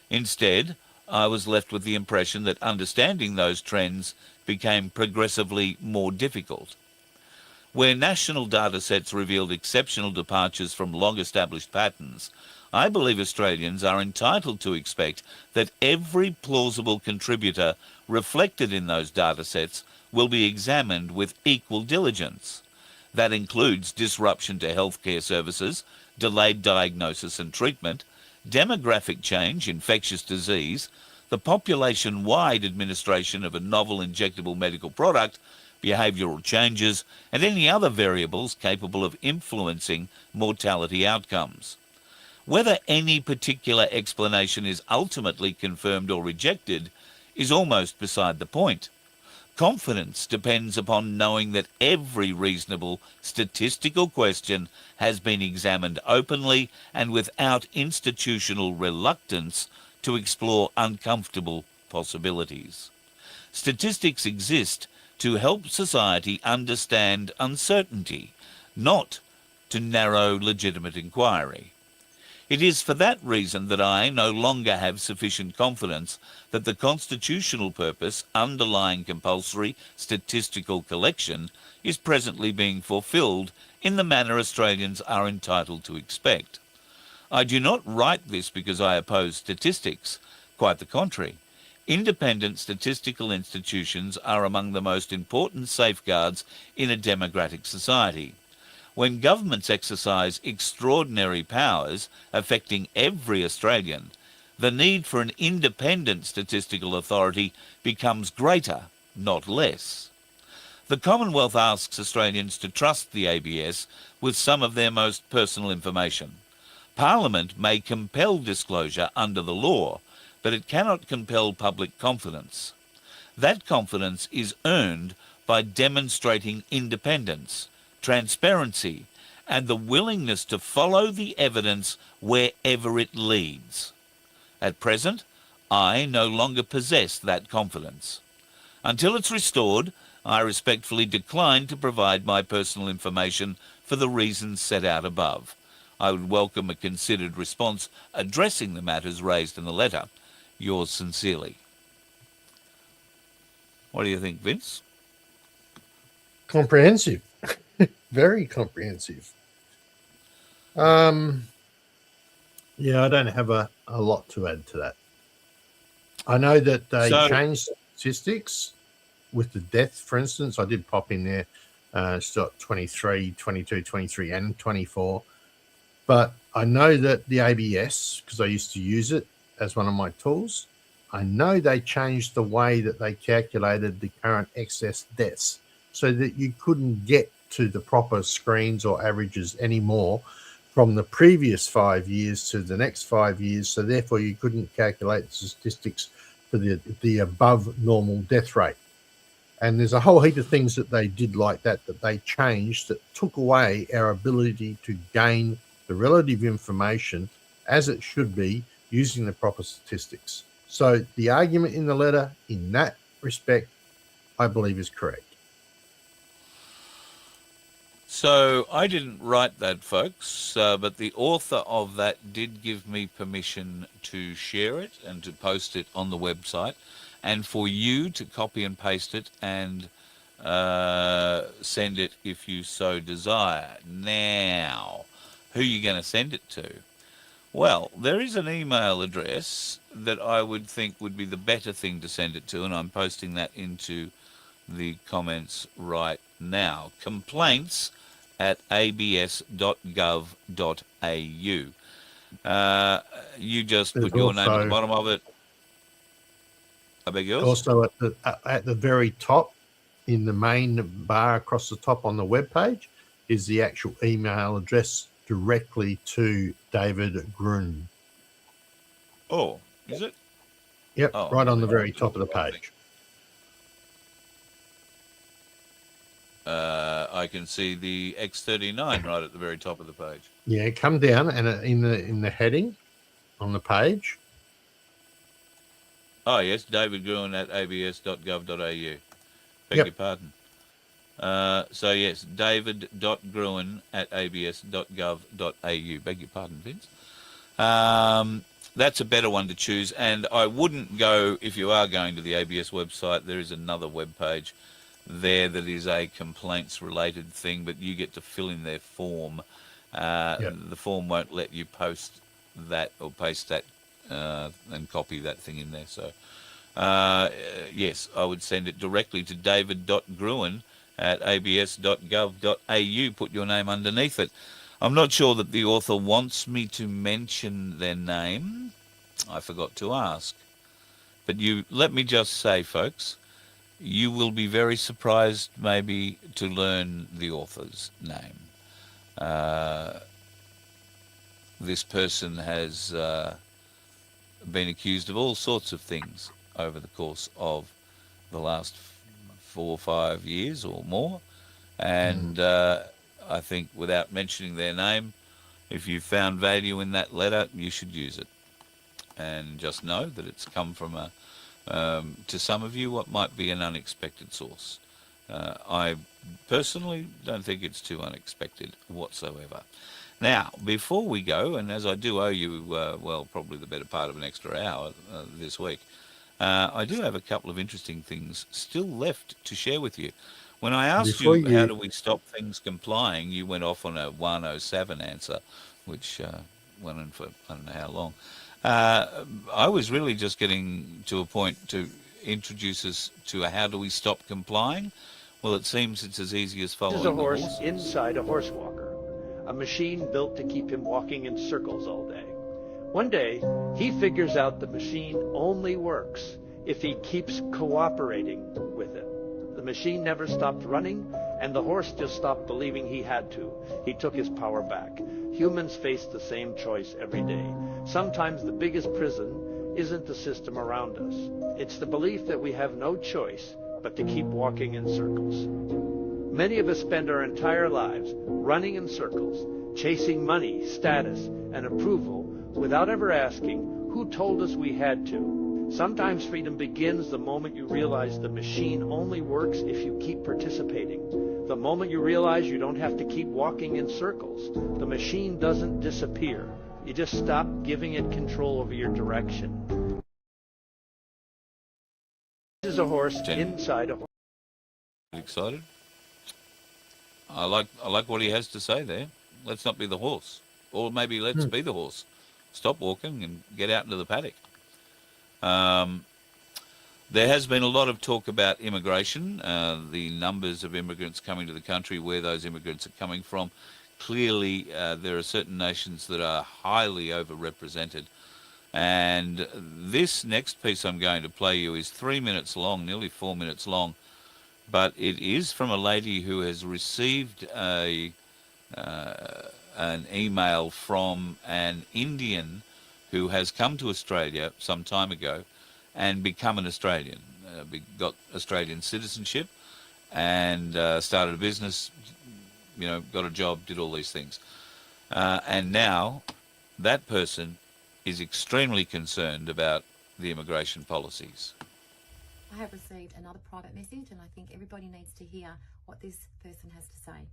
Instead, I was left with the impression that understanding those trends became progressively more difficult. Where national data sets revealed exceptional departures from long-established patterns, I believe Australians are entitled to expect that every plausible contributor reflected in those data sets will be examined with equal diligence. That includes disruption to healthcare services, delayed diagnosis and treatment, demographic change, infectious disease, the population-wide administration of a novel injectable medical product, behavioural changes, and any other variables capable of influencing mortality outcomes. Whether any particular explanation is ultimately confirmed or rejected is almost beside the point. Confidence depends upon knowing that every reasonable statistical question has been examined openly and without institutional reluctance to explore uncomfortable possibilities. Statistics exist to help society understand uncertainty, not to narrow legitimate inquiry. It is for that reason that I no longer have sufficient confidence that the constitutional purpose underlying compulsory statistical collection is presently being fulfilled in the manner Australians are entitled to expect. I do not write this because I oppose statistics. Quite the contrary. Independent statistical institutions are among the most important safeguards in a democratic society. When governments exercise extraordinary powers affecting every Australian, the need for an independent statistical authority becomes greater, not less. The Commonwealth asks Australians to trust the ABS with some of their most personal information. Parliament may compel disclosure under the law, but it cannot compel public confidence. That confidence is earned by demonstrating independence, transparency, and the willingness to follow the evidence wherever it leads. At present, I no longer possess that confidence. Until it's restored, I respectfully decline to provide my personal information for the reasons set out above. I would welcome a considered response addressing the matters raised in the letter. Yours sincerely. What do you think, Vince? Comprehensive. Very comprehensive. Yeah, I don't have a lot to add to that. I know that they changed statistics with the death, for instance. I did pop in there, still 23, 22, 23, and 24. But I know that the ABS, because I used to use it as one of my tools, I know they changed the way that they calculated the current excess deaths so that you couldn't get to the proper screens or averages anymore from the previous 5 years to the next 5 years. So therefore you couldn't calculate the statistics for the above normal death rate. And there's a whole heap of things that they did like that they changed that took away our ability to gain the relative information as it should be using the proper statistics. So the argument in the letter in that respect, I believe, is correct. So I didn't write that, folks, but the author of that did give me permission to share it and to post it on the website, and for you to copy and paste it and send it if you so desire. Now, who are you going to send it to? Well, there is an email address that I would think would be the better thing to send it to, and I'm posting that into the comments right now. complaints@abs.gov.au. You just put your name at the bottom of it. I beg yours? Also at the very top, in the main bar across the top on the web page, is the actual email address directly to David Grun. Oh, is it? Yep, Oh, right on the very top of the page. I can see the X39 right at the very top of the page. Yeah, come down and in the heading on the page. Oh, yes, David Gruen at abs.gov.au. Beg Yep. your pardon. So, yes, david.gruen at abs.gov.au. Beg your pardon, Vince. That's a better one to choose. And I wouldn't go, if you are going to the ABS website, there is another web page there that is a complaints-related thing, but you get to fill in their form. The form won't let you post that or paste that and copy that thing in there. So, yes, I would send it directly to david.gruen at abs.gov.au. Put your name underneath it. I'm not sure that the author wants me to mention their name. I forgot to ask. But you let me just say, folks, you will be very surprised maybe to learn the author's name. This person has been accused of all sorts of things over the course of the last 4 or 5 years or more. And I think without mentioning their name, if you found value in that letter, you should use it. And just know that it's come from to some of you, what might be an unexpected source. I personally don't think it's too unexpected whatsoever. Now, before we go, and as I do owe you, well, probably the better part of an extra hour this week, I do have a couple of interesting things still left to share with you. When I asked Before you, how you- do we stop things complying, you went off on a 107 answer, which went on for I don't know how long. I was really just getting to a point to introduce us to a how do we stop complying. Well, it seems it's as easy as This following is a the horse horses. inside a horse walker, a machine built to keep him walking in circles all day. One day, he figures out the machine only works if he keeps cooperating with it. The machine never stopped running, and the horse just stopped believing he had to. He took his power back. Humans face the same choice every day. Sometimes the biggest prison isn't the system around us. It's the belief that we have no choice but to keep walking in circles. Many of us spend our entire lives running in circles, chasing money, status, and approval without ever asking who told us we had to. Sometimes freedom begins the moment you realize the machine only works if you keep participating. The moment you realize you don't have to keep walking in circles. The machine doesn't disappear. You just stop giving it control over your direction. This is a horse inside a horse. Excited? I like what he has to say there. Let's not be the horse, or maybe let's be the horse. Stop walking and get out into the paddock. There has been a lot of talk about immigration, the numbers of immigrants coming to the country, where those immigrants are coming from. Clearly, there are certain nations that are highly overrepresented. And this next piece I'm going to play you is 3 minutes long, nearly 4 minutes long, but it is from a lady who has received an email from an Indian who has come to Australia some time ago and become an Australian, got Australian citizenship and started a business, got a job, did all these things. And now that person is extremely concerned about the immigration policies. I have received another private message, and I think everybody needs to hear what this person has to say.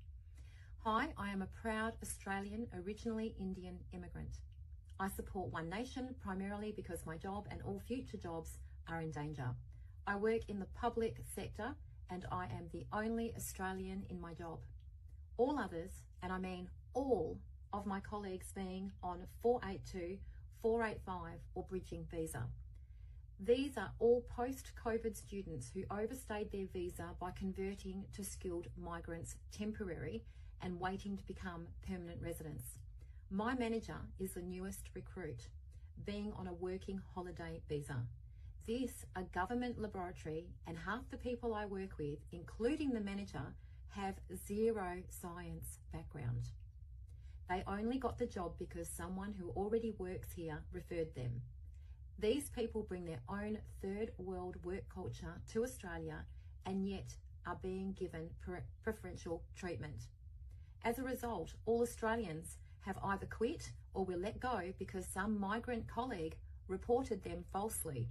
Hi, I am a proud Australian, originally Indian immigrant. I support One Nation primarily because my job and all future jobs are in danger. I work in the public sector and I am the only Australian in my job. All others, and I mean all of my colleagues, being on 482, 485 or bridging visa. These are all post-COVID students who overstayed their visa by converting to skilled migrants temporary and waiting to become permanent residents. My manager is the newest recruit, being on a working holiday visa. This, a government laboratory, and half the people I work with, including the manager, have zero science background. They only got the job because someone who already works here referred them. These people bring their own third world work culture to Australia and yet are being given preferential treatment. As a result, all Australians have either quit or were let go because some migrant colleague reported them falsely.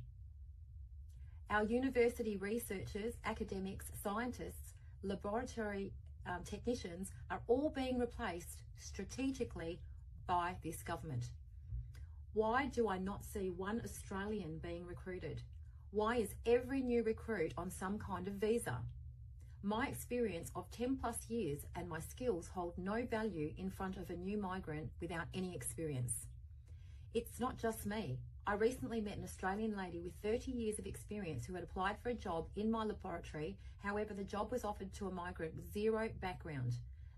Our university researchers, academics, scientists, laboratory technicians are all being replaced strategically by this government. Why do I not see one Australian being recruited? Why is every new recruit on some kind of visa? My experience of 10 plus years and my skills hold no value in front of a new migrant without any experience. It's not just me. I recently met an Australian lady with 30 years of experience who had applied for a job in my laboratory. However, the job was offered to a migrant with zero background,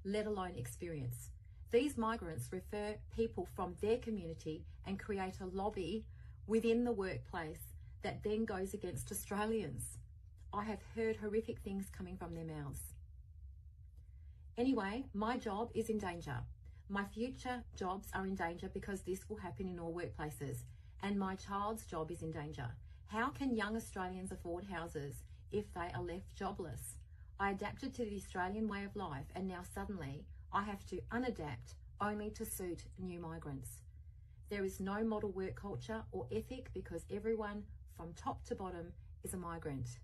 let alone experience. These migrants refer people from their community and create a lobby within the workplace that then goes against Australians. I have heard horrific things coming from their mouths. Anyway, my job is in danger. My future jobs are in danger because this will happen in all workplaces, and my child's job is in danger. How can young Australians afford houses if they are left jobless? I adapted to the Australian way of life, and now suddenly I have to unadapt only to suit new migrants. There is no model work culture or ethic because everyone from top to bottom is a migrant.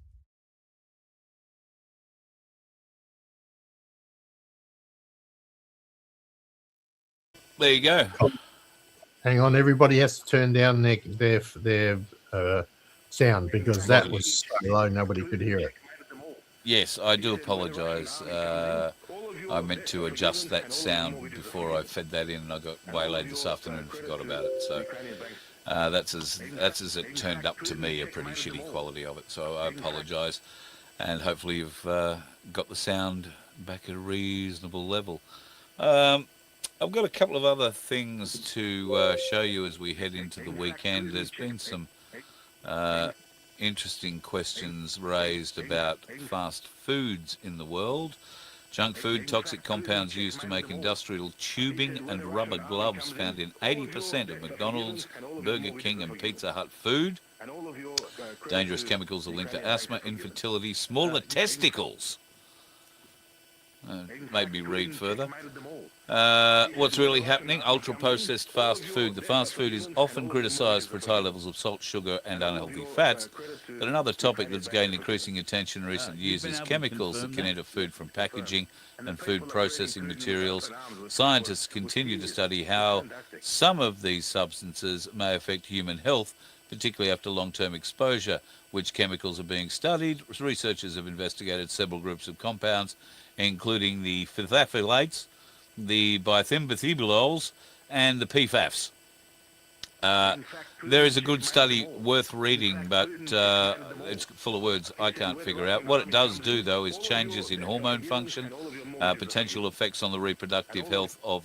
There you go. Hang on, everybody has to turn down their sound because that was so low nobody could hear it. Yes, I do apologise. I meant to adjust that sound before I fed that in, and I got waylaid this afternoon and forgot about it. So that's as it turned up to me, a pretty shitty quality of it. So I apologise, and hopefully you've got the sound back at a reasonable level. I've got a couple of other things to show you as we head into the weekend. There's been some interesting questions raised about fast foods in the world. Junk food, toxic compounds used to make industrial tubing and rubber gloves found in 80% of McDonald's, Burger King and Pizza Hut food. Dangerous chemicals are linked to asthma, infertility, smaller testicles. Made me read further. What's really happening? Ultra-processed fast food. The fast food is often criticised for its high levels of salt, sugar and unhealthy fats, but another topic that's gained increasing attention in recent years is chemicals that can enter food from packaging and food processing materials. Scientists continue to study how some of these substances may affect human health, particularly after long-term exposure. Which chemicals are being studied? Researchers have investigated several groups of compounds, including the phthalates, the bithymethylbutanols, and the PFAS. There is a good study worth reading, but it's full of words I can't figure out. What it does do, though, is changes in hormone function, potential effects on the reproductive health of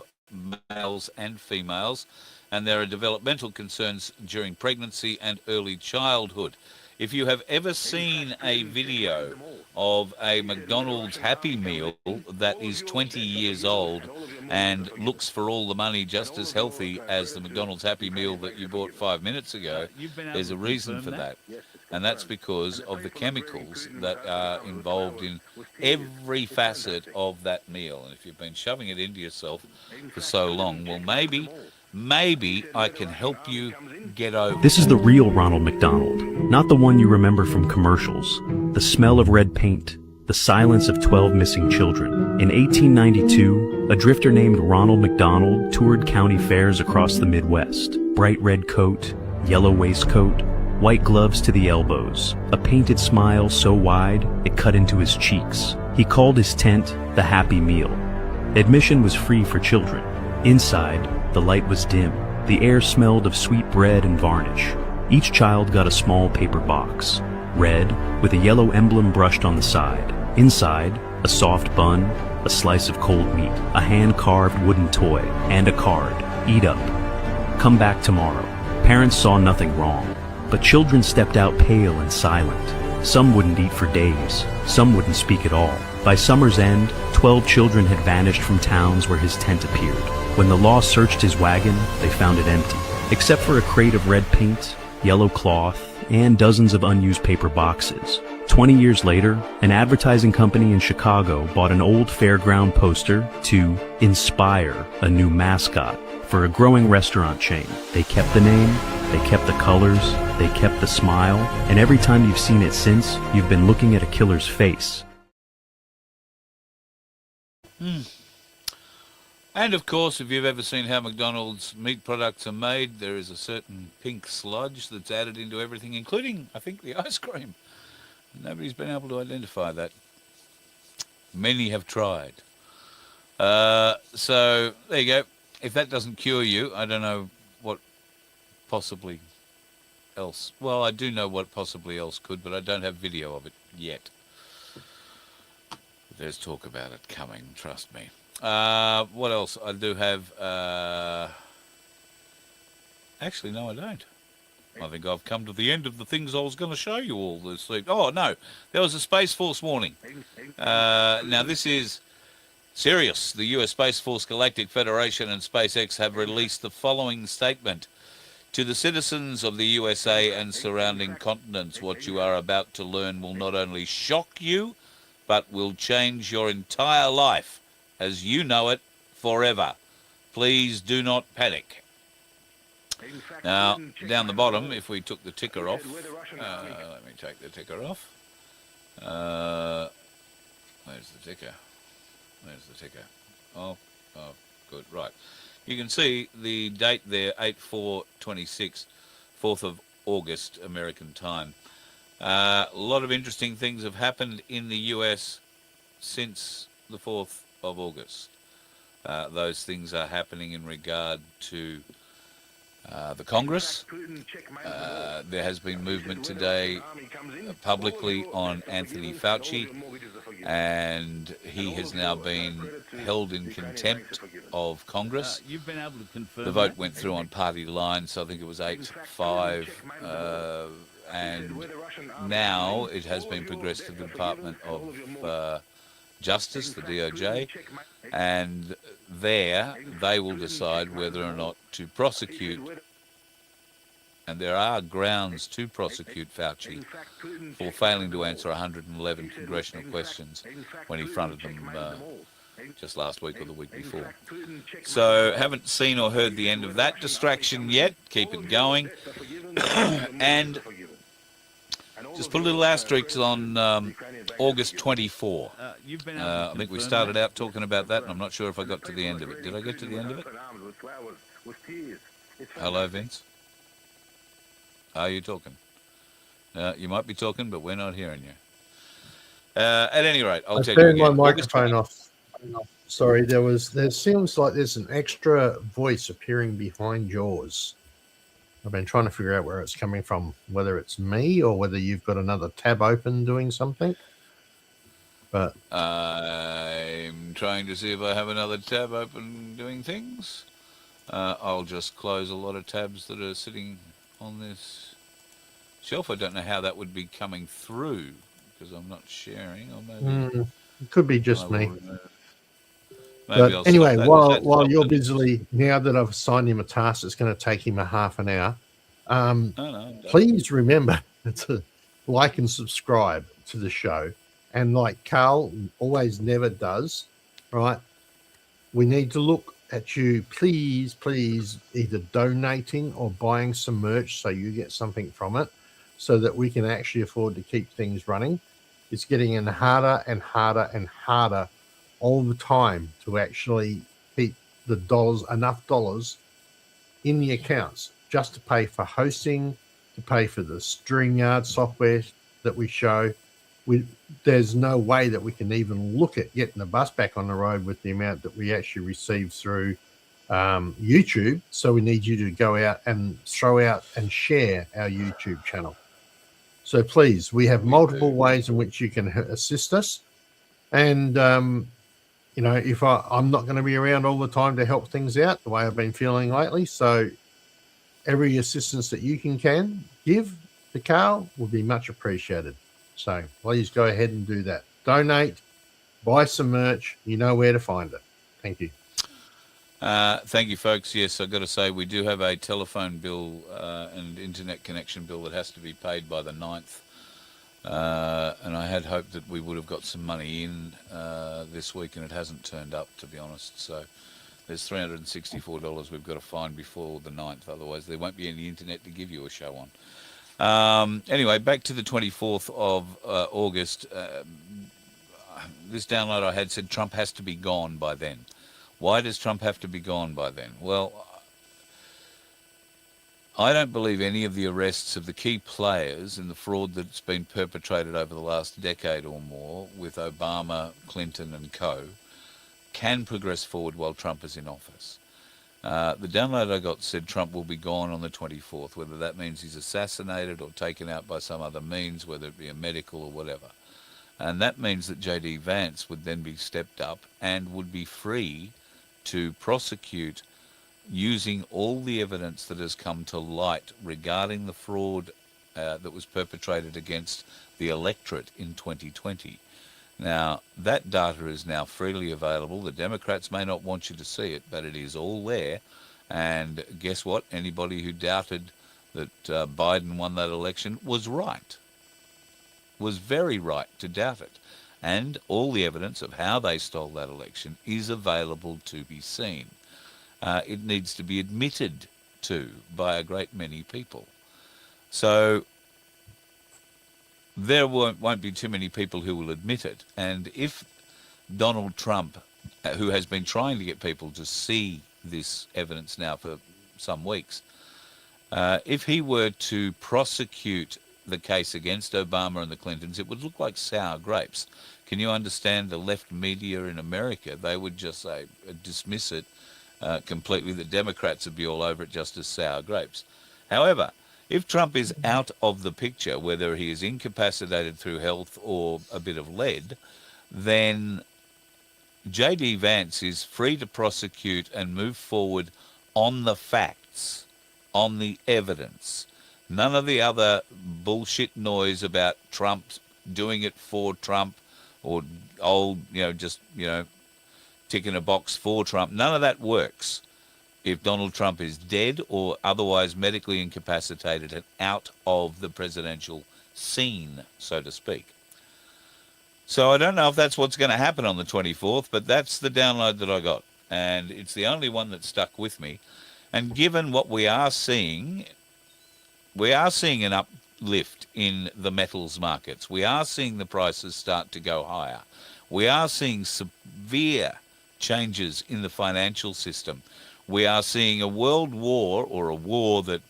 males and females, and there are developmental concerns during pregnancy and early childhood. If you have ever seen a video of a McDonald's Happy Meal that is 20 years old and looks for all the money just as healthy as the McDonald's Happy Meal that you bought 5 minutes ago, there's a reason for that. And that's because of the chemicals that are involved in every facet of that meal. And if you've been shoving it into yourself for so long, well, maybe I can help you get over. This is the real Ronald McDonald, not the one you remember from commercials. The smell of red paint, the silence of 12 missing children. In 1892, a drifter named Ronald McDonald toured county fairs across the Midwest. Bright red coat, yellow waistcoat, white gloves to the elbows, a painted smile so wide it cut into his cheeks. He called his tent the Happy Meal. Admission was free for children. Inside, the light was dim. The air smelled of sweet bread and varnish. Each child got a small paper box, red, with a yellow emblem brushed on the side. Inside, a soft bun, a slice of cold meat, a hand-carved wooden toy, and a card. Eat up. Come back tomorrow. Parents saw nothing wrong, but children stepped out pale and silent. Some wouldn't eat for days. Some wouldn't speak at all. By summer's end, 12 children had vanished from towns where his tent appeared. When the law searched his wagon, they found it empty. Except for a crate of red paint, yellow cloth, and dozens of unused paper boxes. 20 years later, an advertising company in Chicago bought an old fairground poster to inspire a new mascot for a growing restaurant chain. They kept the name, they kept the colors, they kept the smile, and every time you've seen it since, you've been looking at a killer's face. And of course, if you've ever seen how McDonald's meat products are made, there is a certain pink sludge that's added into everything, including, I think, the ice cream. Nobody's been able to identify that. Many have tried. So there you go. If that doesn't cure you, I don't know what possibly else. Well, I do know what possibly else could, but I don't have video of it yet. There's talk about it coming, trust me. What else? I do have... Actually, no, I don't. I think I've come to the end of the things I was going to show you all this week. Oh, no. There was a Space Force warning. Now, this is serious. The US Space Force Galactic Federation and SpaceX have released the following statement. To the citizens of the USA and surrounding continents, what you are about to learn will not only shock you, but will change your entire life as you know it forever. Please do not panic. Now, down the bottom, if we took the ticker off, let me take the ticker off. Where's the ticker? There's the ticker. Oh, good, right. You can see the date there, 8/4/26, 4th of August, American time. A lot of interesting things have happened in the US since the 4th of August. Those things are happening in regard to the Congress. There has been movement today publicly on Anthony Fauci, and he has now been held in contempt of Congress. The vote went through on party lines, so I think it was 8-5, and now it has been progressed to the Department of Justice, the DOJ, and there they will decide whether or not to prosecute, and there are grounds to prosecute Fauci for failing to answer 111 congressional questions when he fronted them just last week or the week before. So haven't seen or heard the end of that distraction yet. Keep it going. And just put a little asterisk on August 24. I think we started out talking about that, and I'm not sure if I got to the end of it. Did I get to the end of it? Hello, Vince? Are you talking? You might be talking, but we're not hearing you. At any rate, I'll tell you again. My microphone off. Sorry, there seems like there's an extra voice appearing behind yours. I've been trying to figure out where it's coming from, whether it's me or whether you've got another tab open doing something. But I'm trying to see if I have another tab open doing things. I'll just close a lot of tabs that are sitting on this shelf. I don't know how that would be coming through because I'm not sharing, or maybe it could be just me. But anyway, while you're busily, now that I've assigned him a task, it's going to take him a half an hour. Please remember to like and subscribe to the show. And like Carl always never does, right? We need to look at you, please, either donating or buying some merch so you get something from it so that we can actually afford to keep things running. It's getting in harder and harder and harder all the time to actually keep the enough dollars in the accounts just to pay for hosting, to pay for the StreamYard software that we show. There's no way that we can even look at getting the bus back on the road with the amount that we actually receive through YouTube. So we need you to go out and throw out and share our YouTube channel. So please, we have multiple ways in which you can assist us. And, if I'm not going to be around all the time to help things out the way I've been feeling lately. So every assistance that you can give to Carl will be much appreciated. So please go ahead and do that. Donate, buy some merch. You know where to find it. Thank you. Thank you, folks. Yes, I've got to say we do have a telephone bill and internet connection bill that has to be paid by the 9th. And I had hoped that we would have got some money in this week, and it hasn't turned up, to be honest. So there's $364 we've got to find before the 9th. Otherwise, there won't be any internet to give you a show on. Anyway, back to the 24th of August. This download I had said Trump has to be gone by then. Why does Trump have to be gone by then? Well, I don't believe any of the arrests of the key players in the fraud that's been perpetrated over the last decade or more with Obama, Clinton and co. can progress forward while Trump is in office. The download I got said Trump will be gone on the 24th, whether that means he's assassinated or taken out by some other means, whether it be a medical or whatever. And that means that J.D. Vance would then be stepped up and would be free to prosecute using all the evidence that has come to light regarding the fraud that was perpetrated against the electorate in 2020. Now, that data is now freely available. The Democrats may not want you to see it, but it is all there. And guess what? Anybody who doubted that Biden won that election was right, was very right to doubt it. And all the evidence of how they stole that election is available to be seen. It needs to be admitted to by a great many people. So there won't be too many people who will admit it. And if Donald Trump, who has been trying to get people to see this evidence now for some weeks, if he were to prosecute the case against Obama and the Clintons, it would look like sour grapes. Can you understand the left media in America? They would just say, dismiss it completely. The Democrats would be all over it just as sour grapes. However, if Trump is out of the picture, whether he is incapacitated through health or a bit of lead, then J.D. Vance is free to prosecute and move forward on the facts, on the evidence. None of the other bullshit noise about Trump doing it for Trump or ticking a box for Trump. None of that works if Donald Trump is dead or otherwise medically incapacitated and out of the presidential scene, so to speak. So I don't know if that's what's going to happen on the 24th, but that's the download that I got. And it's the only one that stuck with me. And given what we are seeing an uplift in the metals markets. We are seeing the prices start to go higher. We are seeing severe changes in the financial system. We are seeing a world war, or a war that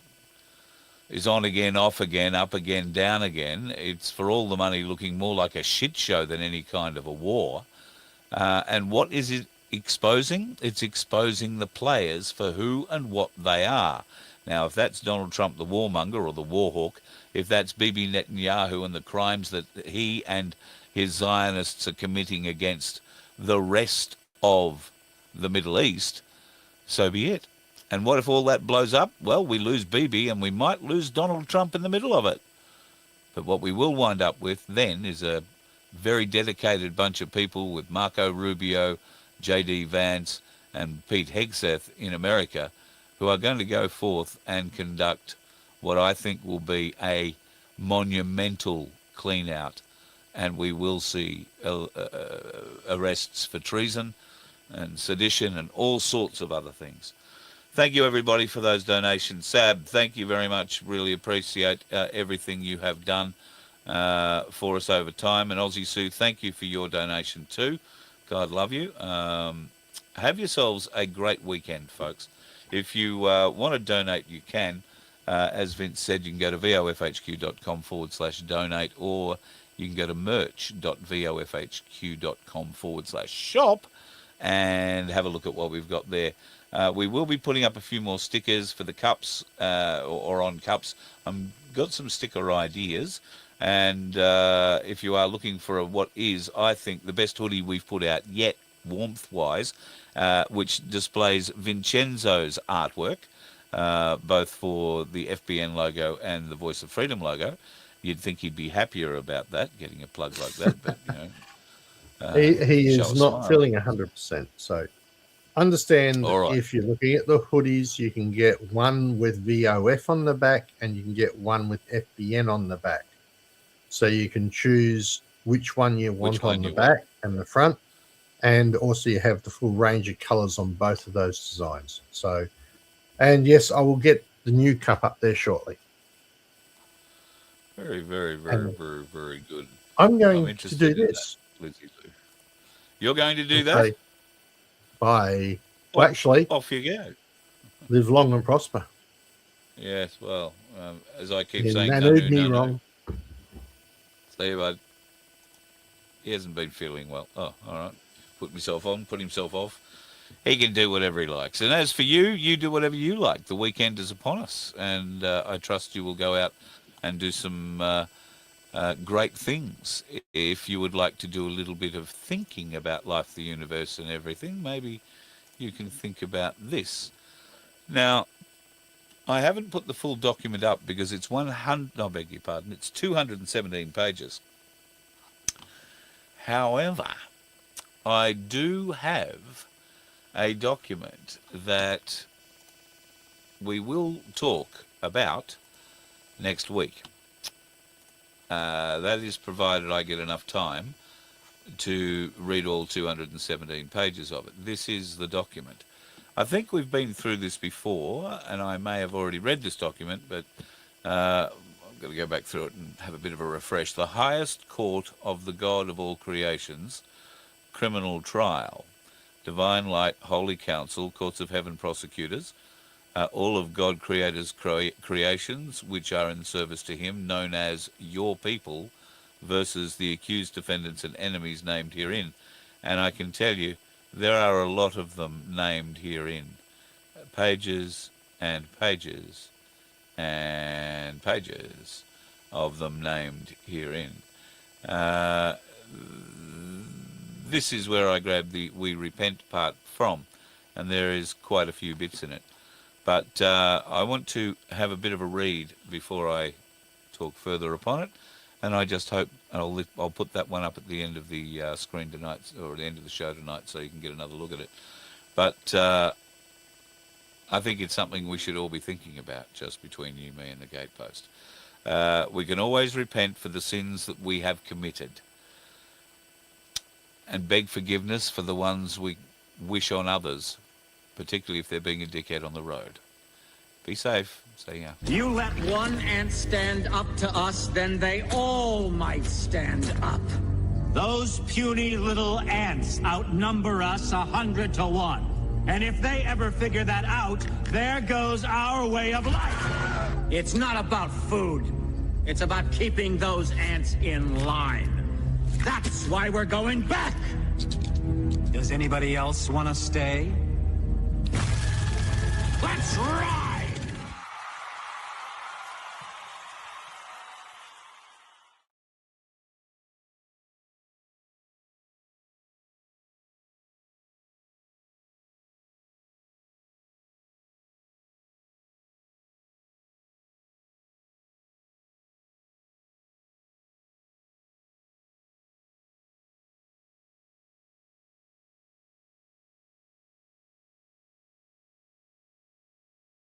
is on again, off again, up again, down again. It's for all the money looking more like a shit show than any kind of a war. And what is it exposing? It's exposing the players for who and what they are. Now, if that's Donald Trump, the warmonger or the war hawk, if that's Bibi Netanyahu and the crimes that he and his Zionists are committing against the rest of the Middle East, so be it. And what if all that blows up? Well, we lose Bibi and we might lose Donald Trump in the middle of it. But what we will wind up with then is a very dedicated bunch of people with Marco Rubio, J.D. Vance and Pete Hegseth in America who are going to go forth and conduct what I think will be a monumental clean-out. And we will see arrests for treason and sedition and all sorts of other things. Thank you, everybody, for those donations. Sab, thank you very much. Really appreciate everything you have done for us over time. And Aussie Sue, thank you for your donation too. God love you. Have yourselves a great weekend, folks. If you want to donate, you can. As Vince said, you can go to vofhq.com/donate, or you can go to merch.vofhq.com/shop and have a look at what we've got there. We will be putting up a few more stickers for the cups or on cups. I've got some sticker ideas. And if you are looking for what is, I think, the best hoodie we've put out yet, warmth-wise, which displays Vincenzo's artwork, both for the FBN logo and the Voice of Freedom logo. You'd think he'd be happier about that, getting a plug like that, but, he is not smile. feeling 100%, so... Understand All right. if you're looking at the hoodies, you can get one with VOF on the back and you can get one with FBN on the back. So you can choose which one you want on the back and the front. And also you have the full range of colors on both of those designs. So, and yes, I will get the new cup up there shortly. Very, very, very, very, very good. I'm going to interested do in this. that, Lizzie Lou. You're going to do that? Bye. Well, actually, off you go. Live long and prosper. Yes, well, as I keep You saying, mannered me wrong. See, bud. He hasn't been feeling well. Oh, all right. Put himself off. He can do whatever he likes. And as for you, you do whatever you like. The weekend is upon us, and I trust you will go out and do some great things. If you would like to do a little bit of thinking about life, the universe, and everything, maybe you can think about this. Now, I haven't put the full document up because it's 217 pages. However, I do have a document that we will talk about next week. That is provided I get enough time to read all 217 pages of it. This is the document. I think we've been through this before, and I may have already read this document, but I'm going to go back through it and have a bit of a refresh. The highest court of the God of all creations, criminal trial, divine light, holy council, courts of heaven, prosecutors, all of God Creator's creations which are in service to him, known as your people, versus the accused, defendants, and enemies named herein. And I can tell you, there are a lot of them named herein. Pages and pages and pages of them named herein. This is where I grabbed the we repent part from, and there is quite a few bits in it. But I want to have a bit of a read before I talk further upon it, and I just hope I'll put that one up at the end of the screen tonight, or at the end of the show tonight, so you can get another look at it. But I think it's something we should all be thinking about, just between you, me, and the gatepost. We can always repent for the sins that we have committed, and beg forgiveness for the ones we wish on others, particularly if they're being a dickhead on the road. Be safe. See ya. You let one ant stand up to us, then they all might stand up. Those puny little ants outnumber us 100 to 1. And if they ever figure that out, there goes our way of life. It's not about food. It's about keeping those ants in line. That's why we're going back. Does anybody else want to stay?